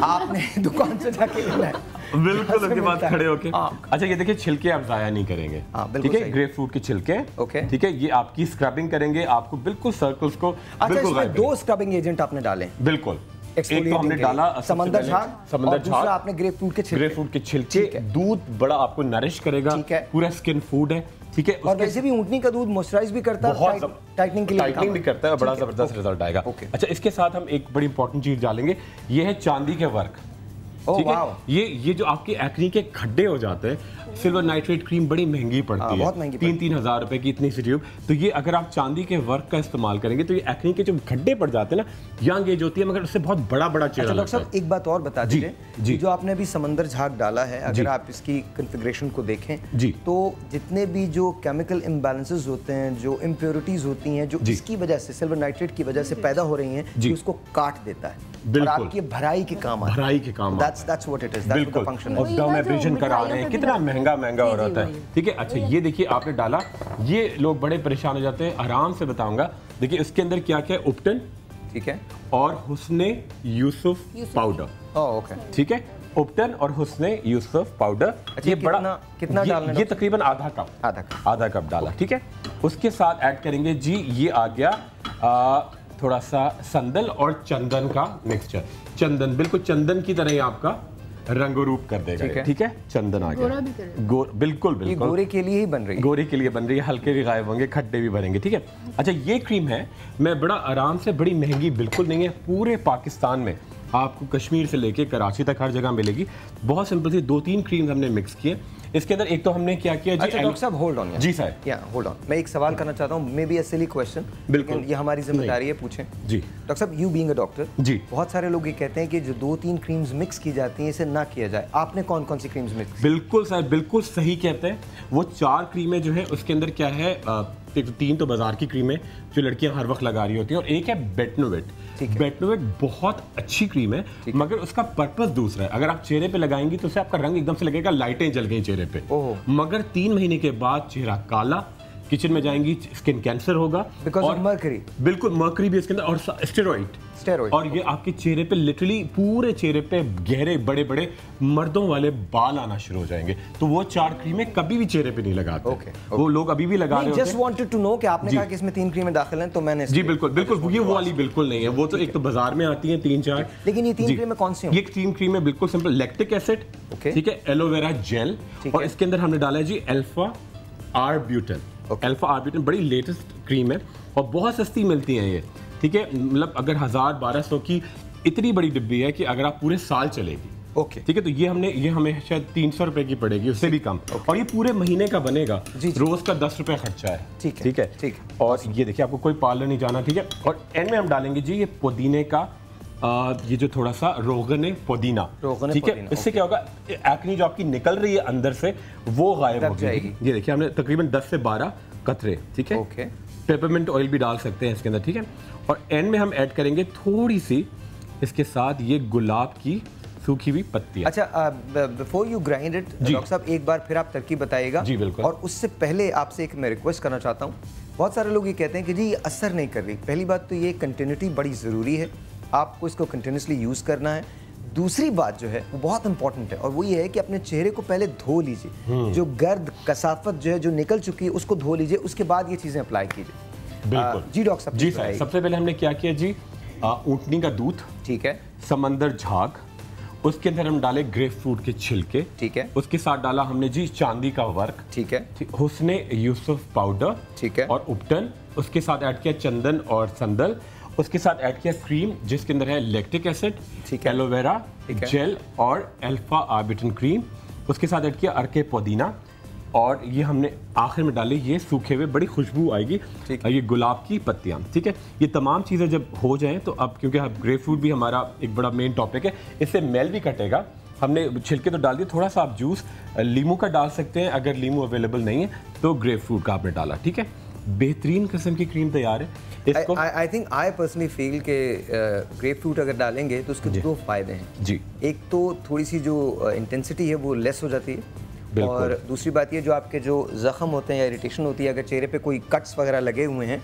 आपने दुकान से जाके लेना है। बिल्कुल उसके बाद खड़े होके। अच्छा ये देखिए छिलके आप जाया नहीं करेंगे, ठीक है, ग्रेप फ्रूट के छिलके, ठीक है, ये आपकी स्क्रबिंग करेंगे, आपको बिल्कुल सर्कल्स को बिल्कुल। 2 स्क्रबिंग एजेंट आपने डाले, बिल्कुल। एक तो हमने डाला समंदर झाग, आपने ग्रेप फ्रूट के छिलके। दूध बड़ा आपको नरिश करेगा, पूरा स्किन फूड है, ठीक है। और वैसे भी ऊँटनी का दूध मॉइस्चराइज भी करता है, टाइटनिंग के लिए टाइटनिंग भी करता है, बड़ा जबरदस्त रिजल्ट आएगा। अच्छा इसके साथ हम एक बड़ी इंपॉर्टेंट चीज डालेंगे, ये है चांदी के वर्क, ठीक है। ये जो आपके एक्ने के खड्डे हो जाते हैं, सिल्वर नाइट्रेट क्रीम बड़ी महंगी पड़ती है, बहुत महंगी, 3-3 हज़ार रुपए की इतनी सी ट्यूब। तो ये अगर आप चांदी के वर्क का इस्तेमाल करेंगे तो ये एक्ने के जो खड्डे पड़ जाते हैं ना, यंग एज होती है मगर उससे बहुत बड़ा चेहरा लगता है। डॉक्टर साहब एक बात और बता दीजिए, जो आपने अभी समंदर झाग डाला है, अगर आप इसकी कॉन्फ़िगरेशन को देखें तो जितने भी जो केमिकल इम्बैलेंसेस होते हैं, जो इम्प्योरिटीज होती हैं, जो इसकी वजह से सिल्वर नाइट्रेट की वजह से पैदा हो रही हैं, उसको काट देता है और आपकी भराई के काम आता है। भराई के काम, that's what it is, that's the function। और गम एब्रेजन करा रहे हैं, कितना महंगा हो रहा है, ठीक है। अच्छा ये देखिए आपने डाला, ये लोग बड़े परेशान हो जाते हैं, आराम से बताऊंगा। देखिए इसके अंदर क्या क्या है, उपटन, ठीक है, और हुस्ने यूसुफ पाउडर, ओके, ठीक है, उपटन और हुस्ने यूसुफ पाउडर। ये बड़ा कितना डालना है? ये तकरीबन आधा कप डाला, ठीक है। उसके साथ ऐड करेंगे जी, ये आ गया थोड़ा सा संदल और चंदन का मिक्सचर। चंदन बिल्कुल चंदन की तरह ही आपका रंग रूप कर देगा, ठीक है। चंदन आ गया, बिल्कुल ये गोरे के लिए ही बन रही है, गोरे के लिए बन रही है, हल्के भी गायब होंगे, खड्डे भी बनेंगे, ठीक है। अच्छा ये क्रीम है, मैं बड़ा आराम से, बड़ी महंगी बिल्कुल नहीं है, पूरे पाकिस्तान में आपको कश्मीर से लेके कराची तक हर जगह मिलेगी। बहुत सिंपल सी 2-3 क्रीम हमने मिक्स किए। इसके अंदर एक तो हमने क्या किया जी, डॉक्टर साहब होल्ड ऑन, जी सर, होल्ड ऑन, मैं एक सवाल करना चाहता हूँ, may be a silly question, बिल्कुल ये हमारी जिम्मेदारी है, पूछें जी। डॉक्टर साहब यू बीइंग अ डॉक्टर, जी, बहुत सारे लोग ये कहते हैं कि जो 2-3 क्रीम्स मिक्स की जाती हैं इसे ना किया जाए, आपने कौन कौन सी क्रीम्स मिक्स? बिल्कुल सर, बिल्कुल सही कहते हैं। वो 4 क्रीमें जो है उसके अंदर क्या है, 3 तो बाजार की क्रीमें जो लड़कियां हर वक्त लगा रही होती हैं, और एक है बेटनोवेट। बेटनोवेट बहुत अच्छी क्रीम है, मगर उसका पर्पस दूसरा है। अगर आप चेहरे पे लगाएंगी तो उससे आपका रंग एकदम से लगेगा, लाइटें जल गई चेहरे पे, मगर 3 महीने के बाद चेहरा काला, किचन में जाएंगी स्किन कैंसर होगा, बिकॉज़ ऑफ मर्करी। बिल्कुल मर्करी भी इसके अंदर, और स्टेरॉइड, और ये आपके चेहरे पे लिटरली पूरे चेहरे पे गहरे बड़े बड़े मर्दों वाले बाल आना शुरू हो जाएंगे। तो वो 4 क्रीमें कभी भी चेहरे पे नहीं लगाते, वो लोग अभी भी लगा रहे होते हैं। जस्ट वांटेड टू नो कि आपने कहा कि इसमें 3 क्रीमें दाखिल हैं, तो मैंने जी बिल्कुल ये वो वाली बिल्कुल नहीं है, वो तो एक तो बाजार में आती है 3-4, लेकिन ये 3 क्रीमें कौन सी हैं? ये 3 क्रीमें बिल्कुल सिंपल, लैक्टिक एसिड, ठीक है, एलोवेरा जेल, और इसके अंदर हमने डाला है जी अल्फा आर्ब्यूटन। अल्फा आर्ब्यूटन बड़ी लेटेस्ट क्रीम है और बहुत सस्ती मिलती है ये, ठीक है। मतलब अगर 1000-1200 की इतनी बड़ी डिब्बी है कि अगर आप पूरे साल चलेगी, ठीक है। तो ये हमें शायद 300 रुपए की पड़ेगी, उससे भी कम, और ये पूरे महीने का बनेगा, रोज का 10 रुपए खर्चा है, ठीक है। और ये देखिए आपको कोई पार्लर नहीं जाना, ठीक है। और एंड में हम डालेंगे जी ये पुदीने का, ये जो थोड़ा सा रोगन पुदीना, ठीक है। इससे क्या होगा, एक्ने जो आपकी निकल रही है अंदर से वो गायब हो जाएगी। ये देखिए हमने तकरीबन 10 से 12 कतरे, ठीक है। पेपरमिंट ऑयल भी डाल सकते हैं इसके अंदर, ठीक है। और एंड में हम ऐड करेंगे थोड़ी सी इसके साथ ये गुलाब की सूखी हुई पत्ती। अच्छा, before you grind it doctor साहब, एक बार फिर आप तरकीब बताइएगा। जी बिल्कुल। और उससे पहले आपसे एक मैं रिक्वेस्ट करना चाहता हूँ, बहुत सारे लोग ये कहते हैं कि जी ये असर नहीं कर रही। पहली बात तो ये कंटिन्यूटी बड़ी ज़रूरी है, आपको इसको कंटिन्यूसली यूज़ करना है। दूसरी बात जो है वो बहुत इंपॉर्टेंट है, और वो ये है कि अपने चेहरे को पहले धो लीजिए, जो गर्द कसाफत जो है जो निकल चुकी है उसको धो लीजिए, उसके बाद ये चीज़ें अप्लाई कीजिए। बिल्कुल जी डॉक्टर साहब। जी सर, सबसे पहले हमने क्या किया जी, ऊँटनी का दूध, ठीक है, समंदर झाग, उसके अंदर हम डाले ग्रेप फ्रूट के छिलके, ठीक है, उसके साथ डाला हमने जी चांदी का वर्क, ठीक है, हुस्ने यूसुफ पाउडर, ठीक है, और उपटन, उसके साथ ऐड किया चंदन और संदल, उसके साथ ऐड किया क्रीम जिसके अंदर है लैक्टिक एसिड, एलोवेरा जेल और अल्फा आर्बिटन क्रीम, उसके साथ ऐड किया अर्के पुदीना, और ये हमने आखिर में डाले ये सूखे हुए, बड़ी खुशबू आएगी, ये गुलाब की पत्तियाँ, ठीक है। ये तमाम चीज़ें जब हो जाएं तो अब क्योंकि ग्रेप फ्रूट भी हमारा एक बड़ा मेन टॉपिक है, इससे मेल भी कटेगा। हमने छिलके तो डाल दिए, थोड़ा सा आप जूस लीमू का डाल सकते हैं, अगर लीमू अवेलेबल नहीं है तो ग्रेप फ्रूट का आपने डाला, ठीक है। बेहतरीन किस्म की क्रीम तैयार है। इसको I think I personally feel के ग्रेप फ्रूट अगर डालेंगे तो उसके 2 फायदे हैं जी। एक तो थोड़ी सी जो इंटेंसिटी है वो लेस हो जाती है, और दूसरी बात ये जो आपके जो जख्म होते हैं या इरिटेशन होती है, अगर चेहरे पे कोई कट्स वगैरह लगे हुए हैं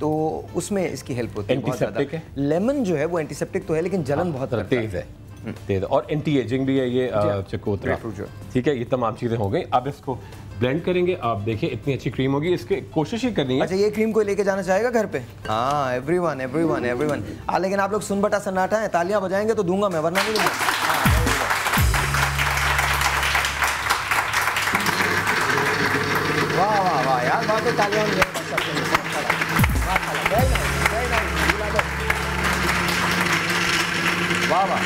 तो उसमें इसकी हेल्प होती है बहुत ज़्यादा। लेमन जो है वो एंटीसेप्टिक तो है लेकिन जलन बहुत तेज है, तेज और एंटी एजिंग भी है ये चकोतरा, ठीक है। ये तमाम चीज़ें हो गई। अब इसको ब्लेंड करेंगे। आप देखिए इतनी अच्छी क्रीम होगी, इसके कोशिश ही करनी है। अच्छा, ये क्रीम कोई लेके जाना चाहेगा घर पे? हाँ, एवरीवन एवरीवन एवरीवन। लेकिन आप लोग सुन बटा सन्नाटा है, तालियां बजाएंगे तो दूंगा मैं, वरना नहीं दूंगा। वाह वाह वाह यार, बात तो तालियां वाह वाह।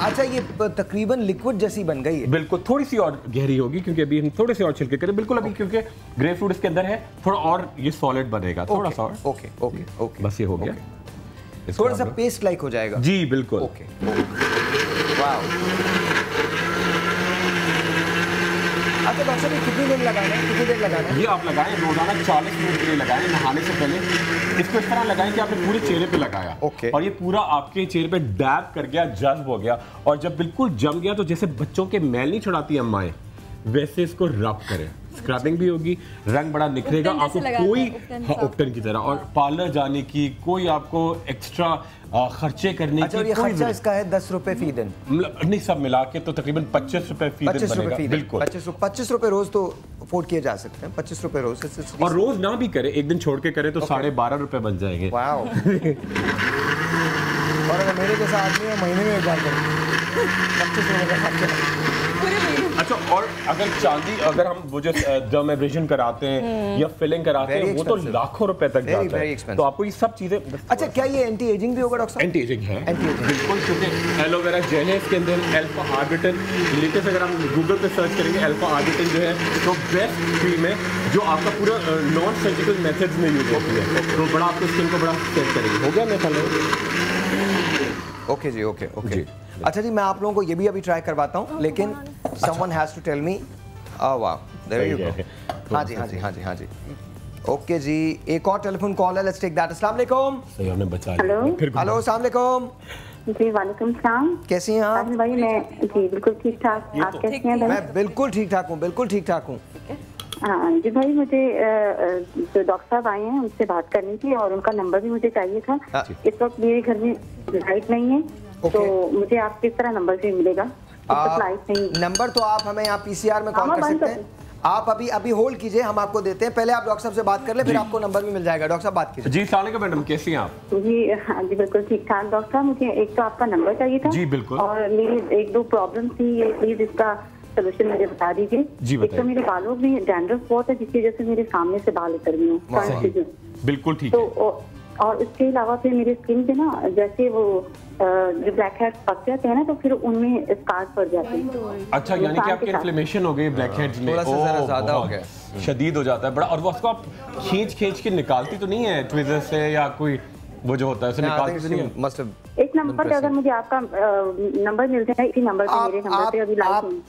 अच्छा, ये तकरीबन लिक्विड जैसी बन गई है। बिल्कुल, थोड़ी सी और गहरी होगी क्योंकि अभी हम थोड़े से और छिलके करें। बिल्कुल अभी क्योंकि ग्रेप फ्रूट इसके अंदर है, थोड़ा और ये सॉलिड बनेगा, थोड़ा सा और। ओके ओके ओके, बस ये हो गया। थोड़ा सा पेस्ट लाइक हो जाएगा। जी बिल्कुल। ओके, वाह। अच्छा डॉक्टर साहब, कितनी देर लगाना है, कितनी देर लगाना है? ये आप लगाएं रोजाना 40 मिनट के लिए लगाएं, नहाने से पहले। इसको इस तरह लगाएं कि आपने पूरे चेहरे पे लगाया। ओके। और ये पूरा आपके चेहरे पे डैब कर गया, जज्ब हो गया, और जब बिल्कुल जम गया तो जैसे बच्चों के मैल नहीं छुड़ाती अम्माएं, वैसे इसको रब करें। स्क्रबिंग भी होगी, रंग बड़ा निखरेगा, आपको कोई उपटन की तरह, और पार्लर जाने की कोई आपको एक्स्ट्रा खर्चे करने अच्छा, की ये खर्चा इसका है 10 रुपए फी दिन? नहीं, सब मिला के तो तकरीबन 25 रुपए फी दिन बनेगा। बिल्कुल 25 रुपए रोज तो अफोर्ड किए जा सकते हैं। 25 रुपए रोज, और रोज ना भी करे, एक दिन छोड़ के करे तो 12.5 रुपए बन जाएंगे। वाओ। और अगर मेरे जैसा आदमी है महीने में एक बार करे 25 रुपए का खर्चा। अच्छा, और अगर चांदी, अगर हम वो जो जर्म एब्रेशन कराते हैं या फिलिंग कराते हैं, वो तो लाखों रुपए तक जाता है। तो आपको ये सब चीजें। अच्छा, क्या ये एंटी एजिंग भी होगा डॉक्टर साहब? एंटी एजिंग है, बिल्कुल, क्योंकि एलोवेरा जेल है इसके अंदर, अल्फा आर्बिटन। लेटेस्ट अगर हम गूगल पे सर्च करेंगे अल्फा आर्बिटन जो है तो बेस्ट क्रीम है जो आपका पूरा नॉन सर्जिकल मेथड्स में यूज होती है, तो बड़ा आपको स्किन को बड़ा सेट करेगी। हो गया मैं ओके जी, ओके ओके। अच्छा जी, मैं आप लोगों को ये भी अभी ट्राई करवाता हूँ, लेकिन someone has to tell me। वाह, there you go। हाँ जी हाँ जी हाँ जी हाँ जी। ओके जी, एक और टेलीफोन कॉल है, लेट्स टेक दैट। अस्सलाम वालेकुम। सही, हमने बचा लिया। हेलो, अस्सलाम वालेकुम। जी वालेकुम सलाम। कैसी हैं आप? भाई मैं जी बिल्कुल ठीक ठाक, आप कैसी हैं? मैं बिल्कुल ठीक ठाक हूँ, बिल्कुल ठीक ठाक हूँ। हाँ जी भाई, मुझे जो डॉक्टर साहब आए हैं उनसे बात करनी थी और उनका नंबर भी मुझे चाहिए था। इस वक्त मेरे घर में लाइट नहीं है, तो मुझे आप किस तरह नंबर से मिलेगा? नंबर तो आप हमें यहाँ पीसीआर में कॉल कर सकते हैं। आप अभी होल्ड कीजिए, हम आपको देते हैं। पहले आप डॉक्टर साहब से बात कर ले, फिर आपको नंबर भी मिल जाएगा। डॉक्टर साहब बात कीजिए। जी सलाम अलैकुम मैडम, कैसी हैं आप? जी हाँ जी बिल्कुल ठीक ठाक डॉक्टर साहब। मुझे एक तो आपका नंबर चाहिए था। जी बिल्कुल। और मेरी 1-2 प्रॉब्लम थी, प्लीज इसका सोल्यूशन मुझे बता दीजिए। जी एक तो मेरे बालों में डैंड्रफ बहुत है, जिसकी वजह से मेरे सामने से बाल उतर गए हैं। बिल्कुल ठीक है। और इसके अलावा फिर मेरी स्किन पे ना जैसे वो जो ब्लैक हेड्स पक जाते हैं ना, तो फिर उनमें स्कार्स पड़ जाते हैं। अच्छा, यानी कि आपकी इन्फ्लेमेशन हो गई ब्लैक हेड्स में, थोड़ा सा ज्यादा हो गया, शदीद हो जाता है बड़ा, और वो उसको आप खींच के निकालती तो नहीं है ट्विजर से या कोई वो जो होता है उसे निकालती तो नहीं है? एक नंबर पे अगर मुझे आपका नंबर मिल जाए, इसी नंबर पे मेरे नंबर पे अभी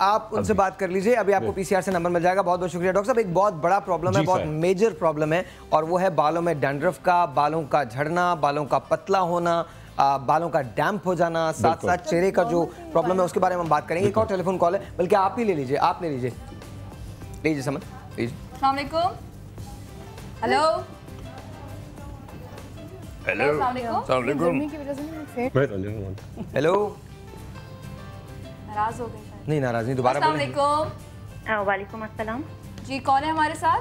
आप उनसे बात कर लीजिए। अभी आपको पीसीआर से नंबर मिल जाएगा। बहुत बहुत शुक्रिया डॉक्टर साहब। एक बहुत बड़ा प्रॉब्लम है, बहुत मेजर प्रॉब्लम है, और वो है बालों में डैंड्रफ का, बालों का झड़ना, बालों का पतला होना, बालों का डैम्प हो जाना, साथ साथ चेहरे का जो प्रॉब्लम है उसके बारे में हम बात करेंगे। एक और टेलीफोन कॉल है, बल्कि आप ही ले लीजिए, आप ले लीजिए, लीजिए समझ लीजिए। अस्सलाम वालेकुम। Hello hello, hello. नाराज हो गए? नहीं नाराज नहीं, दोबारा बोलिए। वालेकुम अस्सलाम। जी कौन है हमारे साथ?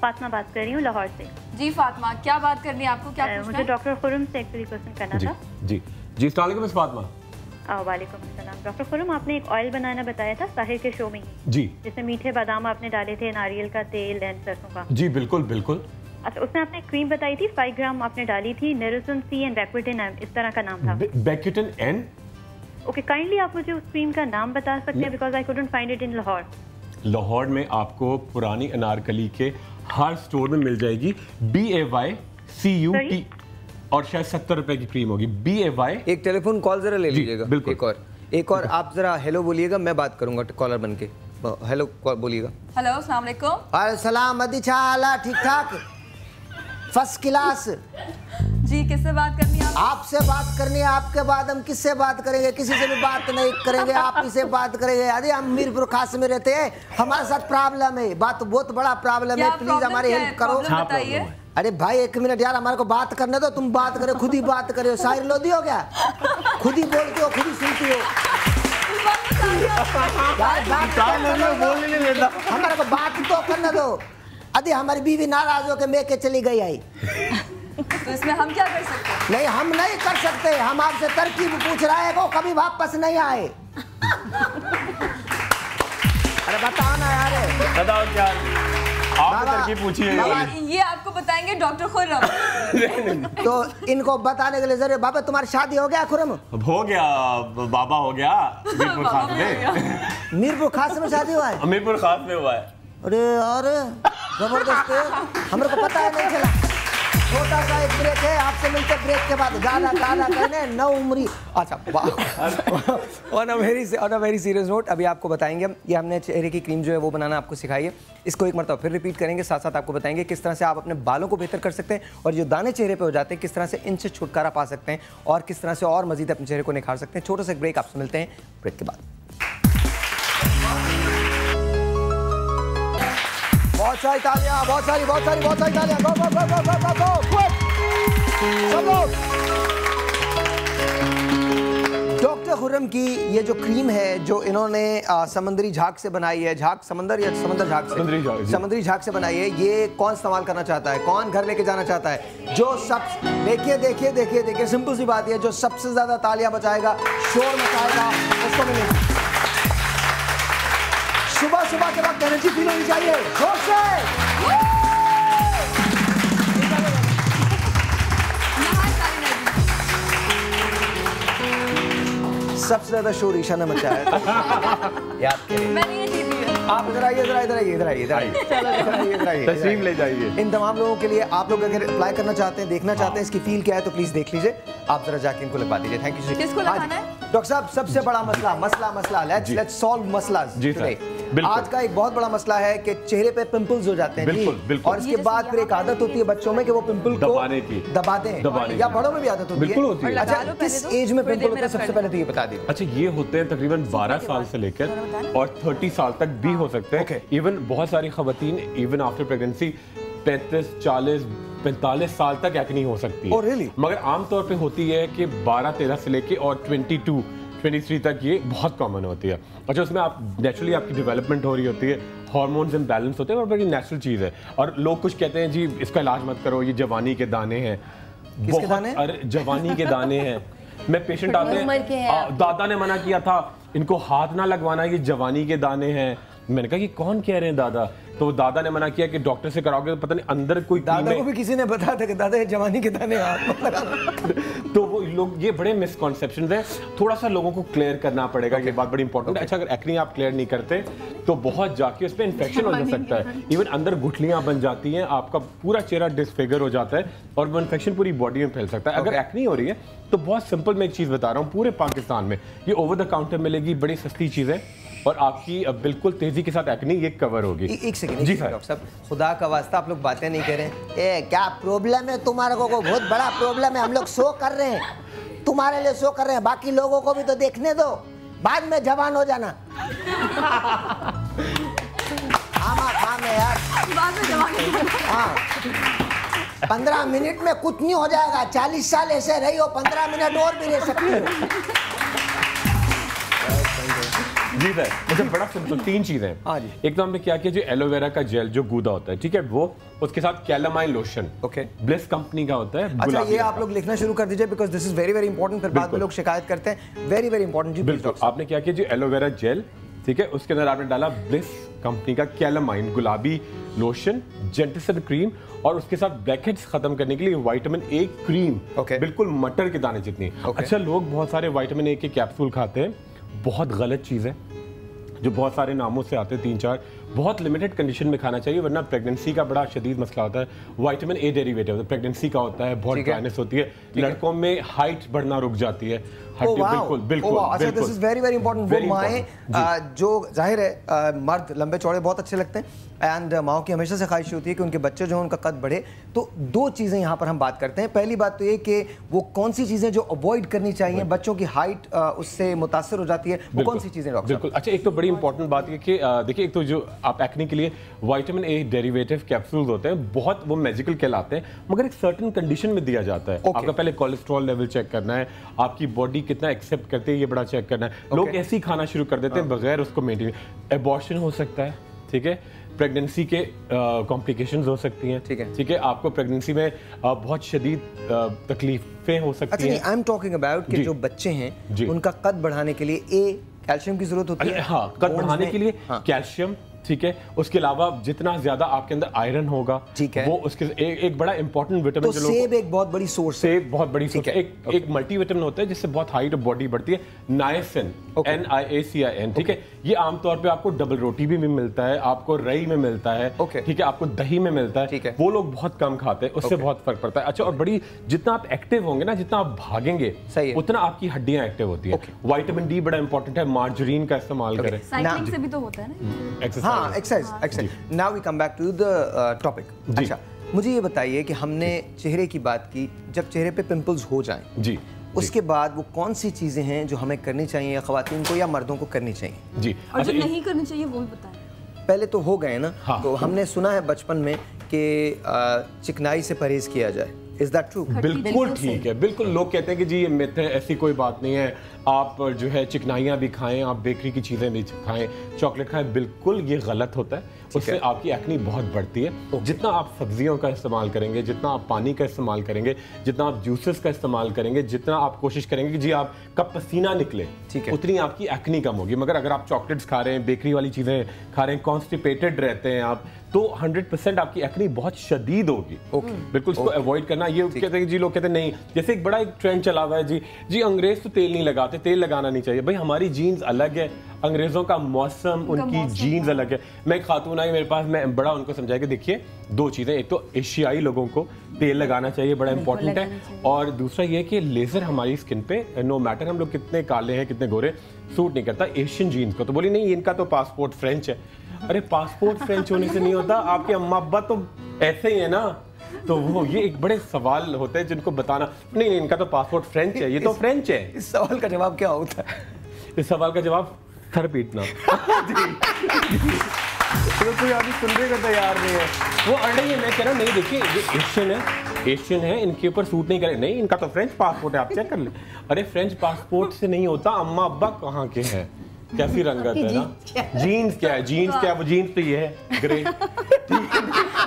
फातिमा बात कर रही हूँ लाहौर से। जी फातिमा, क्या बात करनी है आपको? क्या मुझे डॉक्टर खुर्रम से एक्चुअली क्वेश्चन करना था। जी जी, अस्सलाम वालेकुम फातिमा। वालेकुम अस्सलाम। डॉक्टर खुर्रम, आपने एक ऑयल बनाना बताया था साहिर के शो में जी, जिसमें मीठे बादाम आपने डाले थे, नारियल का तेल एंड सरसों का। जी बिल्कुल बिल्कुल। अच्छा, उसमें आपने क्रीम बताई थी 5 ग्राम आपने डाली थी, नेरोसन सी एंड बैक्यूटिन एम, इस तरह का नाम था। बैक्यूटिन एन? ओके, काइंडली आप मुझे उस क्रीम का नाम बता सकते हैं, because I couldn't find it in Lahore. Lahore में आपको पुरानी अनारकली के हर स्टोर में मिल जाएगी। BAYCUT, और शायद 70 रुपए की क्रीम होगी। BAY। एक टेलीफोन कॉल जरा ले लीजिएगा। बिल्कुल। एक और आप जरा हेलो बोलिएगा, मैं बात करूंगा कॉलर बन के। हेलो बोलिएगा। हेलो, अस्सलाम वालेकुम। वालेकुम सलाम। मदी चाला ठीक ठाक? First class. जी किससे बात करनी है? आपसे बात करनी है। आपके बाद हम किससे बात करेंगे? किसी से भी बात नहीं करेंगे, आप ही से बात करेंगे। अरे हम मीरपुर खास में रहते हैं, हमारे साथ प्रॉब्लम है, बात बहुत बड़ा प्रॉब्लम है, प्लीज हमारी हेल्प करो। अरे भाई 1 मिनट यार, हमारे को बात करने दो। तुम बात करो, खुद ही बात करो। शायर लोधी हो गया, खुद ही बोलती हो, खुद ही सुनती हो। हमारे को बात तो करने दो। अरे हमारी बीवी नाराज होकर मैं के चली गई आई, तो इसमें हम क्या कर सकते हैं? नहीं हम नहीं कर सकते, हम आपसे तरकीब पूछ रहे हैं, वो कभी वापस नहीं आए। अरे बताओ ना यार, बताओ क्या आप तरकीब पूछिए। ये आपको बताएंगे डॉक्टर खुर्रम। तो इनको बताने के लिए जरूर। बाबा तुम्हारी शादी हो गया खुर्रम? हो गया बाबा, हो गया मीरपुर खास में। मीरपुर खास में शादी हुआ है? मीरपुर खास में हुआ है। अरे यार जबरदस्त है, हमें को पता है नहीं चला। छोटा सा एक ब्रेक है, आपसे मिलते ब्रेक के बाद गाना कहने नौ उम्री। अच्छा on a very serious note, अभी आपको बताएंगे ये हमने चेहरे की क्रीम जो है वो बनाना आपको सिखाई है। इसको एक मरतबा फिर रिपीट करेंगे, साथ साथ आपको बताएंगे किस तरह से आप अपने बालों को बेहतर कर सकते हैं और जो दाने चेहरे पे हो जाते हैं किस तरह से इनसे छुटकारा पा सकते हैं और किस तरह से और मजीद अपने चेहरे को निखार सकते हैं। छोटा सा ब्रेक, आपसे मिलते हैं ब्रेक के बाद। बहुत सारी तालियां, बहुत सारी तालियां। गो गो गो गो गो गो गो क्विक सब लोग। डॉक्टर खुर्रम की ये जो क्रीम है जो इन्होंने समंदरी झाग से बनाई है, झाग समंदर या समंदर झाग से, समंदरी झाग से बनाई है, ये कौन इस्तेमाल करना चाहता है, कौन घर लेके जाना चाहता है? जो सब देखिए सिंपल सी बात है, जो सबसे ज्यादा तालियां बजाएगा, शोर मचाएगा, उसको मिलेगी। सुबह के वक्त एनर्जी फील होनी चाहिए, जोर से। सबसे ज्यादा शोर ईशा ने मचाया है। याद करिए। आप इधर आइए, तशरीफ ले जाइए। इन तमाम लोगों के लिए आप लोग अगर अप्लाई करना चाहते हैं, देखना चाहते हैं इसकी फील क्या है, तो प्लीज देख लीजिए। आप जरा जाके इनको लगवा दीजिए। Thank you. किसको लगाना है? डॉक्टर साहब सबसे बड़ा मसला लेट्स सॉल्व मसला टुडे। आज का एक बहुत बड़ा मसला है कि चेहरे पे पिंपल्स हो जाते हैं। बिल्कुल। और इसके बाद फिर एक आदत होती है बच्चों में कि वो पिंपल को दबाते हैं, या बड़ों में भी आदत होती है। अच्छा किस एज में पिंपल होते हैं सबसे पहले तो ये बता दीजिए। अच्छा ये होते हैं तकरीबन 12 साल से लेकर और 30 साल तक भी हो सकते हैं। इवन बहुत सारी खवातीन इवन आफ्टर प्रेगनेंसी 35, 40, 45 साल तक एक्ने हो सकती है। really? मगर आमतौर पे होती है कि 12-13 से लेके और 22-23 तक ये बहुत कॉमन होती है। अच्छा उसमें आप नेचुरली आपकी डेवलपमेंट हो रही होती है, हार्मोन्स इम्बैलेंस होते हैं और बड़ी नेचुरल चीज़ है। और लोग कुछ कहते हैं जी इसका इलाज मत करो, ये जवानी के दाने हैं। किसके दाने? अरे जवानी के दाने हैं। मैं पेशेंट आते हैं, दादा ने मना किया था इनको हाथ ना लगवाना, ये जवानी के दाने हैं। मैंने कहा कि कौन कह रहे हैं दादा? तो दादा ने मना किया कि डॉक्टर से कराओगे तो पता नहीं अंदर कोई दादा को भी किसी ने बताया था कि दादा ये जवानी के दाने तो वो लोग ये बड़े मिसकॉन्सेप्शन है, थोड़ा सा लोगों को क्लियर करना पड़ेगा। ये बात बड़ी इंपॉर्टेंट है। अच्छा अगर एक्ने आप क्लियर नहीं करते तो बहुत जाके उसमें इन्फेक्शन हो जा सकता है, इवन अंदर गुठलियां बन जाती हैं, आपका पूरा चेहरा डिसफिगर हो जाता है और वो इन्फेक्शन पूरी बॉडी में फैल सकता है। अगर एक्ने हो रही है तो बहुत सिंपल मैं एक चीज़ बता रहा हूँ, पूरे पाकिस्तान में ये ओवर द काउंटर मिलेगी, बड़ी सस्ती चीज़ है और आपकी बिल्कुल तेजी के साथ एक्ने ये कवर होगी। एक सेकंड जी डॉक्टर साहब, खुदा का वास्ता आप लोग बातें नहीं कर रहे। ए क्या प्रॉब्लम है तुम्हारे को? बहुत बड़ा प्रॉब्लम है। हम लोग शो कर रहे हैं, तुम्हारे लिए शो कर रहे हैं, बाकी लोगों को भी तो देखने दो, बाद में जवान हो जाना। हाँ यार, बाद में जवान। हाँ 15 मिनट में कुछ नहीं हो जाएगा। 40 साल ऐसे रही हो, 15 मिनट और भी रह सकती हो। जी सर, मुझे बड़ा सिंपल 3 चीजें हैं। हाँ जी। एक तो हमने क्या किया, जो एलोवेरा का जेल जो गूदा होता है, ठीक है, वो उसके साथ calamine lotion, okay, bliss company का होता है। अच्छा ये आप लोग लिखना शुरू कर दीजिए because this is very very important. फिर बाद में लोग शिकायत करते हैं। वेरी वेरी इंपॉर्टेंट जी। बिल्कुल। आपने क्या किया, जो एलोवेरा जेल, ठीक है, उसके अंदर आपने डाला ब्लिस कंपनी का कैलामाइन गुलाबी लोशन, जेंटिसिड क्रीम और उसके साथ ब्लैकहेड्स खत्म करने के लिए विटामिन ए क्रीम, बिल्कुल मटर के दाने जितनी। अच्छा लोग बहुत सारे विटामिन ए के कैप्सूल खाते हैं, बहुत गलत चीज़ है, जो बहुत सारे नामों से आते हैं 3-4, बहुत लिमिटेड कंडीशन में खाना चाहिए, वरना प्रेगनेंसी का बड़ा शदीद मसला होता है। विटामिन ए डेरिवेटिव प्रेगनेंसी का होता है, बहुत ड्राइनेस होती है, लड़कों में हाइट बढ़ना रुक जाती है, बिल्कुल बिल्कुल। अच्छा, this is very very important. वो माएँ जो जाहिर है मर्द लंबे चौड़े बहुत अच्छे लगते हैं, एंड माओ की हमेशा से ख्वाहिश होती है कि उनके बच्चे जो हैं उनका कद बढ़े। तो दो चीज़ें यहाँ पर हम बात करते हैं। पहली बात तो ये कि वो कौन सी चीज़ें जो अवॉइड करनी चाहिए, बच्चों की हाइट उससे मुतासर हो जाती है, वो कौन सी चीज़ें डॉक्टर? बिल्कुल। अच्छा, एक तो बड़ी इंपॉर्टेंट बात है कि देखिए, एक तो जो आप एक्ने के लिए विटामिन ए डेरिवेटिव कैप्सूल्स होते हैं, बहुत वो मैजिकल कहलाते हैं, मगर एक सर्टेन कंडीशन में दिया जाता है। आपका पहले कोलेस्ट्रॉल लेवल चेक करना है, आपकी बॉडी कितना एक्सेप्ट करती है ये बड़ा चेक करना है। लोग ऐसे ही खाना शुरू कर देते हैं बगैर उसको मेंटेन। एबॉर्शन हो सकता है, ठीक है, प्रेगनेंसी के कॉम्प्लिकेशंस हो सकती हैं, ठीक है, आपको प्रेगनेंसी में बहुत शदीद तकलीफें हो सकती हैं। आई एम टॉकिंग अबाउट कि जो बच्चे हैं उनका कद बढ़ाने के लिए कैल्शियम की जरूरत होती है। हाँ, कद बढ़ाने के लिए कैल्शियम, ठीक है, उसके अलावा जितना ज्यादा आपके अंदर आयरन होगा, ठीक है, वो उसके एक बड़ा इंपॉर्टेंट विटामिन। तो सेब एक बहुत बड़ी सोर्स है, सेब बहुत बड़ी सोर्स है। एक मल्टीविटामिन होता है जिससे बहुत हाइट और बॉडी बढ़ती है, नायसिन, NIACIN, ठीक है। ये आमतौर पे आपको डबल रोटी भी मिलता है, आपको रई में मिलता है, ठीक है, आपको दही में मिलता है, ठीक है। वो लोग बहुत कम खाते हैं, उससे बहुत फर्क पड़ता है। अच्छा, और बड़ी जितना आप एक्टिव होंगे ना, जितना आप भागेंगे, उतना आपकी हड्डियां एक्टिव होती है। विटामिन डी बड़ा इंपॉर्टेंट है, मार्जरीन का इस्तेमाल करें। साइकिलिंग से भी तो होता है ना, exercise. Now we come back to the topic. अच्छा, मुझे ये बताइए कि हमने चेहरे की बात की, जब चेहरे पे पिंपल्स हो जाएं, जी, उसके बाद वो कौन सी चीजें हैं जो हमें करनी चाहिए, या खवातीन को या मर्दों को करनी चाहिए? जी, और जो नहीं करनी चाहिए वो भी बताएं। पहले तो हो गए ना, तो हमने सुना है बचपन में कि चिकनाई से परहेज किया जाए। Is that true? बिल्कुल ठीक है, बिल्कुल। लोग कहते हैं कि जी ये मिथ है, ऐसी कोई बात नहीं है, आप जो है चिकनाइयाँ भी खाएं, आप बेकरी की चीज़ें भी खाएं, चॉकलेट खाएं, बिल्कुल ये गलत होता है। उससे आपकी एक्नी बहुत बढ़ती है। जितना आप सब्जियों का इस्तेमाल करेंगे, जितना आप पानी का इस्तेमाल करेंगे, जितना आप जूसेस का इस्तेमाल करेंगे, जितना आप कोशिश करेंगे कि जी आपका पसीना निकले, ठीक है, उतनी आपकी एक्नी कम होगी। मगर अगर आप चॉकलेट्स खा रहे हैं, बेकरी वाली चीज़ें खा रहे हैं, कॉन्स्टिपेटेड रहते हैं आप, तो 100% आपकी एक्नी बहुत शदीद होगी। बिल्कुल, इसको अवॉइड करना। ये कहते हैं जी, लोग कहते हैं नहीं, जैसे एक बड़ा एक ट्रेंड चला हुआ है जी अंग्रेज तो तेल नहीं लगाते, तेल लगाना नहीं चाहिए। भाई हमारी जीन्स अलग है, अंग्रेजों का मौसम, उनकी जीन्स अलग है। मैं एक खातून आई मेरे पास, मैं बड़ा उनको समझाया कि देखिए दो चीज़ें, एक तो एशियाई लोगों को तेल लगाना चाहिए, बड़ा इंपॉर्टेंट है, और दूसरा ये कि लेज़र हमारी स्किन पे नो मैटर हम लोग कितने काले हैं, कितने गोरे, सूट नहीं करता एशियन जीन्स को। तो बोली नहीं, इनका तो पासपोर्ट फ्रेंच है। अरे पासपोर्ट फ्रेंच होने से नहीं होता, आपके अम्मा अब्बा तो ऐसे ही है ना। तो वो ये एक बड़े सवाल होते हैं जिनको बताना, नहीं इनका तो पासपोर्ट फ्रेंच है, ये तो फ्रेंच है। इस सवाल का जवाब क्या होता है? इस सवाल का जवाब सर पीटना। तो कोई आदमी सुनने का तैयार नहीं है, वो अड़े ही है। मैं कह रहा हूँ नहीं, देखिए ये एशियन है, इनके ऊपर सूट नहीं करे। नहीं, इनका तो फ्रेंच पासपोर्ट है, आप चेक कर ले। अरे फ्रेंच पासपोर्ट से नहीं होता, अम्मा अब्बा कहाँ के हैं, कैसी रंगत है ना। जीन्स क्या है, जीन्स क्या है, वो जीन्स तो ये है ग्रे।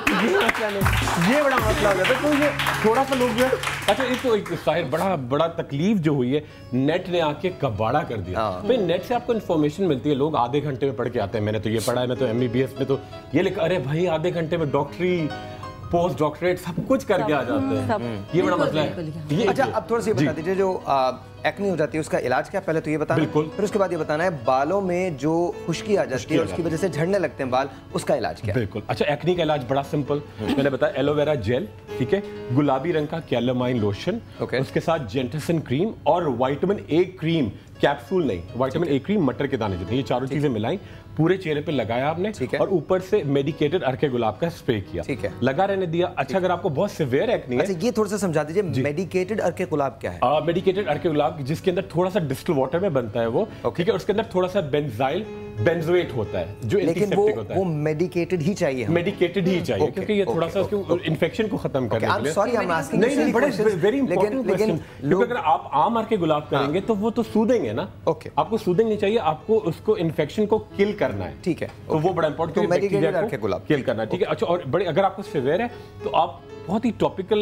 ये बड़ा मसला हो जाता है। तो ये थोड़ा सा लोग जो है, अच्छा एक तो एक साहिर बड़ा तकलीफ जो हुई है, नेट ने आके कबाड़ा कर दिया। भाई नेट से आपको इन्फॉर्मेशन मिलती है, लोग आधे घंटे में पढ़ के आते हैं, मैंने तो ये पढ़ा है, मैं तो MBBS में तो ये लिखा। अरे भाई आधे घंटे में डॉक्टरी, पोस्ट डॉक्टरेट सब कुछ करके आ जाते हैं। ये बड़ा मसला है। अच्छा, अब थोड़ा सा बता दीजिए, जो एक्नी हो जाती है उसका इलाज क्या? पहले तो ये बताना, बिल्कुल, फिर उसके बाद ये बताना है बालों में जो खुश्की आ जाती है और उसकी वजह से झड़ने लगते हैं बाल, उसका इलाज क्या? बिल्कुल। अच्छा, एक्नी का इलाज बड़ा सिंपल, मैंने बताया, एलोवेरा जेल, ठीक है, गुलाबी रंग का कैलामाइन लोशन, उसके साथ जेंटसन क्रीम और विटामिन ए क्रीम, कैप्सूल नहीं, विटामिन ए क्रीम मटर के दाने जितने, ये चारों चीजें मिलाई, पूरे चेहरे पे लगाया आपने, और ऊपर से मेडिकेटेड अर्के गुलाब का स्प्रे किया, ठीक है, लगा रहने दिया। अच्छा, अगर आपको बहुत सिवियर एक्नी है, अच्छा ये थोड़ा सा समझा दीजिए, मेडिकेटेड अर्के गुलाब क्या है? मेडिकेटेड अर्के गुलाब जिसके अंदर थोड़ा सा डिस्टिल वाटर में बनता है वो, ठीक है, उसके अंदर थोड़ा सा बेंजाइल बेंजोएट होता है जो एंटीसेप्टिक होता है। वो मेडिकेटेड ही चाहिए, मेडिकेटेड ही चाहिए, क्योंकि ये थोड़ा सा उसके इन्फेक्शन को खत्म करने के लिए। सॉरी, आई एम आस्किंग, नहीं, बड़े वेरी इंपॉर्टेंट क्वेश्चन, क्योंकि अगर आप आम अर्के गुलाब करेंगे तो वो तो सूदिंग है ना। आपको सूदिंग नहीं चाहिए, आपको उसको इन्फेक्शन को किल करना है, ठीक है, तो वो बड़ा इंपॉर्टेंट, मेडिकेटेड अर्के गुलाब किल करना है, ठीक है। अच्छा, और बड़े अगर आपको सिवियर है तो आप बहुत ही टॉपिकल,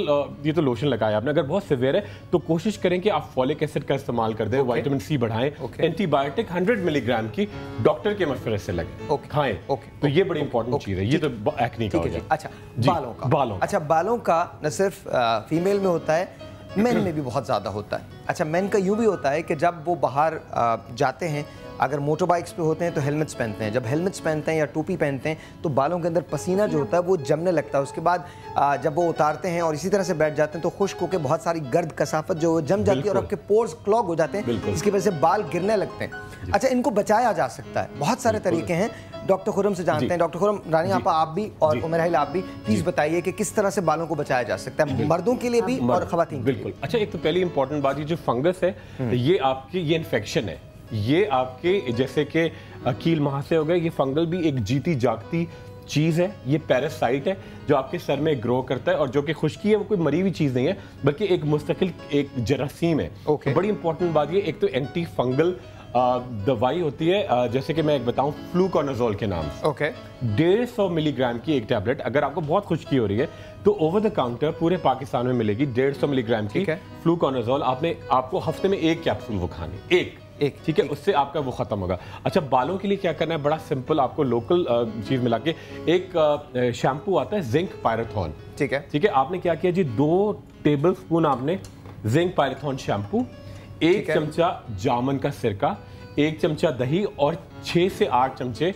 ये तो लोशन लगाया आपने, अगर बहुत सिवियर है तो कोशिश करें कि आप फॉलिक एसिड का इस्तेमाल कर दें, विटामिन सी बढ़ाएं, एंटीबायोटिक 100 मिलीग्राम की डॉक्टर के मशवरे से लगे, खाएं। तो ये बड़ी इंपॉर्टेंट चीज है, ये तो एक्नी का हो जाए। अच्छा, बालों का, अच्छा बालों का न सिर्फ फीमेल में होता है, मेन में भी बहुत ज्यादा होता है। अच्छा, मेन का यूँ भी होता है कि जब वो बाहर जाते हैं, अगर मोटर बाइक्स पे होते हैं तो हेलमेट्स पहनते हैं, जब हेलमेट्स पहनते हैं या टोपी पहनते हैं तो बालों के अंदर पसीना जो होता है वो जमने लगता है। उसके बाद जब वो उतारते हैं और इसी तरह से बैठ जाते हैं तो खुश्क होकर बहुत सारी गर्द कसाफत जो जम जाती है और आपके पोर्स क्लॉग हो जाते हैं, इसकी वजह से बाल गिरने लगते हैं। अच्छा, इनको बचाया जा सकता है, बहुत सारे तरीके हैं। डॉक्टर खुर्रम से जानते हैं। डॉक्टर खुर्रम, रानी आपा आप भी और उमर हाइल आप भी प्लीज बताइए कि किस तरह से बालों को बचाया जा सकता है, मर्दों के लिए भी और खवातीन। बिल्कुल। अच्छा, एक तो पहली इंपॉर्टेंट बात, ये जो फंगस है ये आपकी ये इन्फेक्शन है, ये आपके जैसे कि कील महासे हो गए, ये फंगल भी एक जीती जागती चीज़ है, ये पैरासाइट है जो आपके सर में ग्रो करता है और जो कि खुश्की है वो कोई मरी हुई चीज़ नहीं है बल्कि एक मुस्तकिल एक जरासीम है। तो बड़ी इंपॉर्टेंट बात ये, एक तो एंटी फंगल दवाई होती है, जैसे कि मैं एक बताऊं, फ्लूकोनाजोल के नाम से। 150 मिलीग्राम की एक टैबलेट, अगर आपको बहुत खुश्की हो रही है तो ओवर द काउंटर पूरे पाकिस्तान में मिलेगी 150 मिलीग्राम की फ्लूकोनाजोल। आपको हफ्ते में 1 कैप्सूल वो खानी, एक ठीक है, उससे आपका वो खत्म होगा। अच्छा, बालों के लिए क्या करना है, बड़ा सिंपल, आपको लोकल चीज मिला के एक शैम्पू आता है जिंक पायरेथॉन, ठीक है, आपने क्या किया जी, 2 टेबल स्पून आपने जिंक पायरेथॉन शैम्पू, 1 चमचा जामन का सिरका, 1 चमचा दही और 6 से 8 चमचे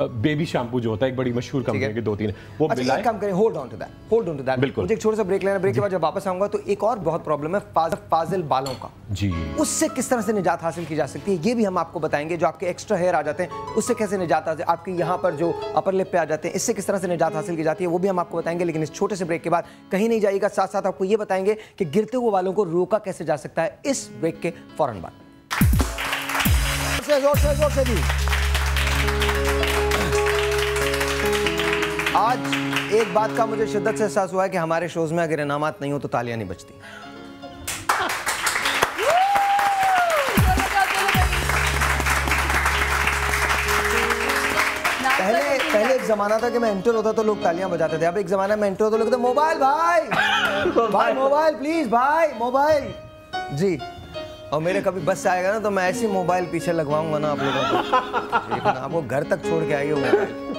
बेबी शैम्पू जो होता है, एक बड़ी मशहूर कंपनी के 2-3 वो मिलाएं। एक काम करें, होल्ड ऑन टू दैट। बिल्कुल, मुझे एक छोटा सा ब्रेक लेना, ब्रेक के बाद जब वापस आऊंगा तो एक और बहुत प्रॉब्लम है फाजिल बालों का जी, उससे किस तरह से निजात हासिल की जा सकती है ये भी हम आपको बताएंगे। जो आपके एक्स्ट्रा हेयर आ जाते हैं उससे कैसे निजात आती है, आपके यहाँ पर जो अपर लिप पे आ जाते हैं इससे किस तरह से निजात हासिल की जाती है वो भी हम आपको बताएंगे। लेकिन इस छोटे से ब्रेक के बाद कहीं नहीं जाइएगा, साथ साथ आपको ये बताएंगे कि गिरते हुए बालों को रोका कैसे जा सकता है इस ब्रेक के फौरन बाद। जोर से भी आज एक बात का मुझे शिद्दत से एहसास हुआ है कि हमारे शोज में अगर इनामात नहीं हो तो तालियां नहीं बजती। पहले एक जमाना था कि मैं एंटर होता तो लोग तालियां बजाते थे, अब एक जमाना में एंटर होता तो लोग कहते मोबाइल भाई मोबाइल प्लीज भाई मोबाइल जी। और मेरे कभी बस से आएगा ना तो मैं ऐसी मोबाइल पीछे लगवाऊंगा ना आप लोगों को, आपको घर तक छोड़ के आइए मोबाइल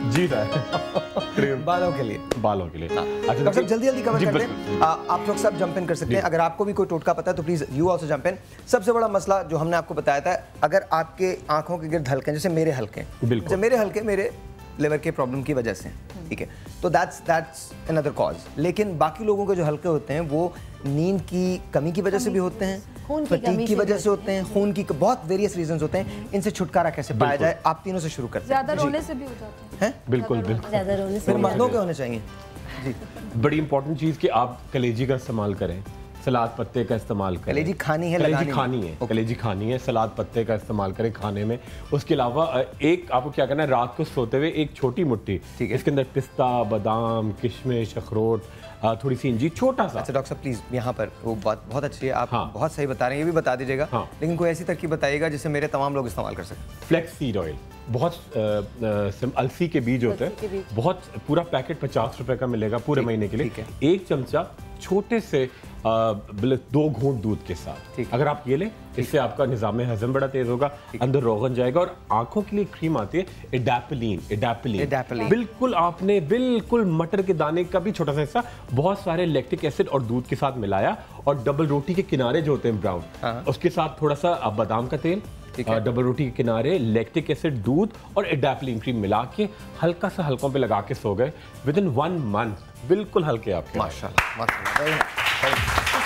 जी सर। बालों के लिए अच्छा डॉक्टर साहब जल्दी कवर कर दें, आप लोग सब जंप इन कर सकते हैं। अगर आपको भी कोई टोटका पता है तो please you also jump in. सबसे बड़ा मसला जो हमने आपको बताया था, अगर आपके आंखों के गिर्द हल्के, जैसे मेरे हल्के, जैसे मेरे हल्के मेरे लिवर के प्रॉब्लम की वजह से, ठीक है, तो दैट्स अनदर कॉज। लेकिन बाकी लोगों के जो हल्के होते हैं वो नींद की कमी की वजह से भी होते हैं, फटीग की वजह से होते हैं, खून की बहुत वेरियस रीजंस होते हैं। इनसे छुटकारा कैसे पाया जाए, आप तीनों से शुरू करते हैं। ज्यादा रोने से भी हो जाता है। बिल्कुल ज्यादा रोने से फिर मर्दों के होने चाहिए जी। बड़ी इंपॉर्टेंट चीज कि आप कलेजी का इस्तेमाल करें, सलाद पत्ते का इस्तेमाल करें। कलेजी खानी है, कलेजी खानी है, सलाद पत्ते का इस्तेमाल करें खाने में। उसके अलावा एक आपको क्या करना है, रात को सोते हुए एक छोटी मुट्ठी, इसके अंदर पिस्ता, बादाम, किशमिश, अखरोट, थोड़ी सी इंजी, छोटा सा। अच्छा डॉक्टर साहब प्लीज यहाँ पर वो बात बहुत अच्छी है, आप बहुत सही बता रहे हैं, ये भी बता दीजिएगा। लेकिन कोई ऐसी तरकीब बताइएगा जिसे मेरे तमाम लोग इस्तेमाल कर सकें। फ्लैक्स सीड ऑयल, बहुत अलसी के बीज होते हैं, बहुत पूरा पैकेट 50 रुपए का मिलेगा पूरे महीने के लिए। 1 चमचा छोटे से 2 घूंट दूध के साथ अगर आप ये लें, इससे आपका निज़ाम हजम बड़ा तेज होगा, अंदर रोगन जाएगा। और आंखों के लिए क्रीम आती है एडापिलीन, बिल्कुल आपने बिल्कुल मटर के दाने का भी छोटा सा हिस्सा बहुत सारे लैक्टिक एसिड और दूध के साथ मिलाया और डबल रोटी के किनारे जो होते हैं ब्राउन, उसके साथ थोड़ा सा बादाम का तेल, डबल रोटी के किनारे लैक्टिक एसिड, दूध और एडापिलीन क्रीम मिला के हल्का सा हल्कों पे लगा के सो गए, विद इन 1 मंथ बिल्कुल हल्के आपके। माशाल्लाह।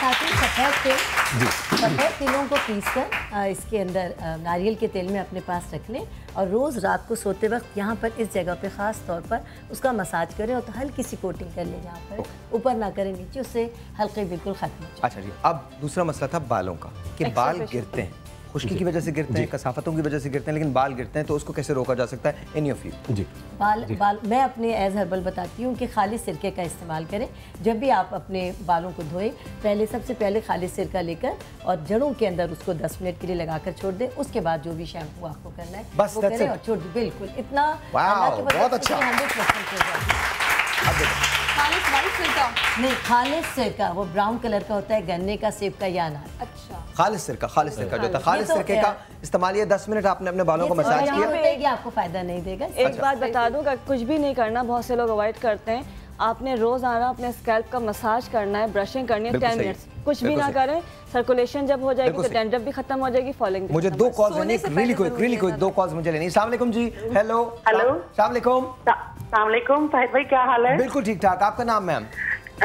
साथ ही सफ़ेद तिलों को पीसकर इसके अंदर नारियल के तेल में अपने पास रख लें और रोज़ रात को सोते वक्त यहाँ पर इस जगह पे ख़ास तौर पर उसका मसाज करें और तो हल्की सी कोटिंग कर लें, यहाँ पर ऊपर ना करें नीचे, उससे हल्के बिल्कुल खत्म हो जाए। अच्छा जी, अब दूसरा मसला था बालों का कि बाल गिरते हैं, खुश्की की वजह से गिरते हैं, कसाफतों की वजह से गिरते हैं, लेकिन बाल गिरते हैं तो उसको कैसे रोका जा सकता है इन योर व्यू? जी बाल मैं अपने एज हर्बल बताती हूँ कि खालिस सिरके का इस्तेमाल करें। जब भी आप अपने बालों को धोएं, सबसे पहले खालिस सिरका लेकर और जड़ों के अंदर उसको 10 मिनट के लिए लगाकर छोड़ दें। उसके बाद जो भी शैम्पू आपको करना है बस वो करें और छोड़ दें। बिल्कुल इतना बहुत अच्छा। 100% नहीं, खालिस सिरका वो ब्राउन कलर का होता है, गन्ने का, सेब का या अनार। अच्छा, खालिस सिरका जो था, खालिस सिरके का इस्तेमाल, ये 10 मिनट आपने अपने बालों को मसाज किया, ये आपको फायदा नहीं देगा। एक बात बता दूं, कुछ भी नहीं करना, बहुत से लोग अवॉइड करते हैं। आपने रोजाना अपने स्कैल्प का मसाज करना है, ब्रशिंग करनी है 10 मिनट्स, कुछ भी ना करें। सर्कुलेशन जब हो जाएगी तो डैंड्रफ भी खत्म हो जाएगी, फॉलिंग। मुझे 2 कॉल्स लेनी, रियली क्विक 2 कॉल्स मुझे लेनी। अस्सलाम वालेकुम जी। हेलो अस्सलाम वालेकुम फहद भाई, क्या हाल है? बिल्कुल ठीक ठाक। आपका नाम मैम?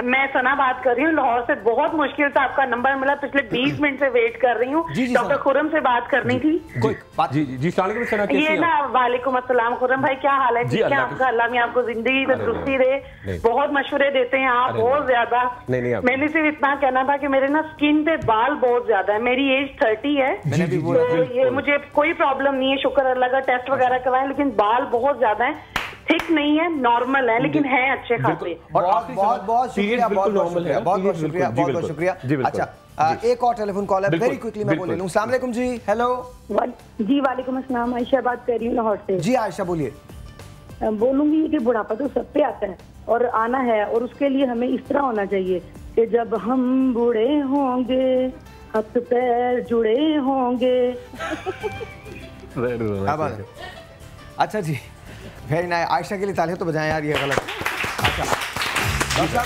मैं सना बात कर रही हूँ लाहौर से। बहुत मुश्किल से आपका नंबर मिला, पिछले 20 मिनट से वेट कर रही हूँ। डॉक्टर खुर्रम से बात करनी थी। जी सना, ये ना, वालेकुम अस्सलाम खुर्रम भाई, क्या हाल है? ठीक है आपका? अल्लाह में आपको जिंदगी तंदुरुस्ती दे। बहुत मशवरे देते हैं आप, बहुत ज्यादा। मैंने सिर्फ इतना कहना था कि मेरे ना स्किन पे बाल बहुत ज्यादा है। मेरी एज 30 है, तो ये मुझे कोई प्रॉब्लम नहीं है, शुक्र अल्लाह का। टेस्ट वगैरह करवाएं, लेकिन बाल बहुत ज्यादा है। थिक नहीं है, नॉर्मल है, लेकिन है अच्छे खासे। बहुत शुक्रिया, बहुत शुक्रिया। अच्छा, एक और टेलीफोन कॉल है, वेरी क्विकली मैं बोल लूं। अस्सलाम वालेकुम जी। हेलो जी वालेकुम अस्सलाम, आयशा बात कर रही हूँ लाहौर से। जी आयशा बोलिए। बोलूंगी कि बुढ़ापा तो सब पे आता है और आना है, और उसके लिए हमें इस तरह होना चाहिए कि जब हम बूढ़े होंगे हाथ पैर जुड़े होंगे। अच्छा जी, वेरी नाइस। आयशा के लिए तालियां तो बजाएं यार, ये गलत। अच्छा,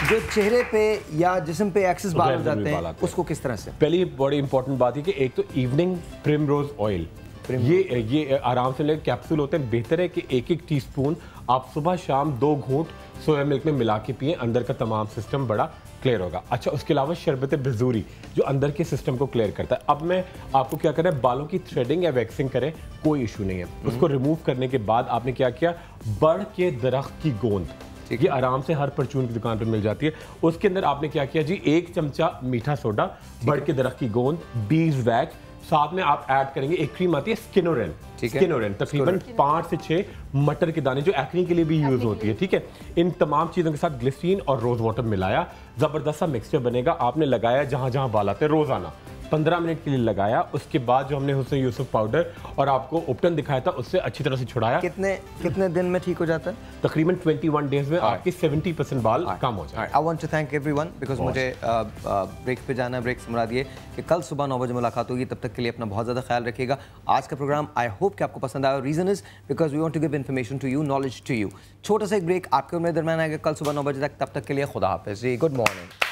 जो चेहरे पे या जिस्म पे एक्सेस बाल हो जाते हैं उसको किस तरह से? पहली बड़ी इंपॉर्टेंट बात है कि एक तो इवनिंग प्रिमरोज ऑयल, ये आराम से लेकर कैप्सूल होते हैं। बेहतर है कि 1-1 टीस्पून आप सुबह शाम 2 घूंट सोया मिल्क में मिला के पिए, अंदर का तमाम सिस्टम बड़ा क्लियर होगा। अच्छा, उसके अलावा शरबत बिजूरी जो अंदर के सिस्टम को क्लियर करता है। अब मैं आपको क्या करें, बालों की थ्रेडिंग या वैक्सिंग करें, कोई इशू नहीं है। उसको रिमूव करने के बाद आपने क्या किया, बड़ के दरख्त की गोंद, ये आराम से हर परचून की दुकान पर मिल जाती है। उसके अंदर आपने क्या किया जी, 1 चमचा मीठा सोडा, बड़ के दरख्त की गोंद, बीज वैक्स, साथ में आप ऐड करेंगे एक क्रीम आती है स्किनोरेन, स्किनोरेन तकरीबन 5 से 6 मटर के दाने जो एक्ने के लिए भी यूज होती है। ठीक है, इन तमाम चीजों के साथ ग्लिसरीन और रोज वाटर मिलाया, जबरदस्त सा मिक्सचर बनेगा। आपने लगाया जहां जहां बाल आते हैं, रोजाना 15 मिनट के लिए लगाया। उसके बाद जो हमने हुसैन यूसुफ पाउडर और आपको उपटन दिखाया था उससे अच्छी तरह से छुड़ाया। कितने दिन में ठीक हो जाता है? तकरीबन 21 डेज में आपके 70% बाल कम हो जाए। I want to thank everyone because मुझे ब्रेक पे जाना है। ब्रेक से मुराद ये कि कल सुबह 9 बजे मुलाकात होगी। तब तक के लिए अपना बहुत ज़्यादा ख्याल रखिएगा। आज का प्रोग्राम आई होप कि आपको पसंद आया। Reason is because we want to give information to you, knowledge to you. छोटा सा एक ब्रेक आपके और मेरे दरमियान आएगा कल सुबह 9 बजे तक। तब तक के लिए खुदा हाफिज़, गुड मॉर्निंग।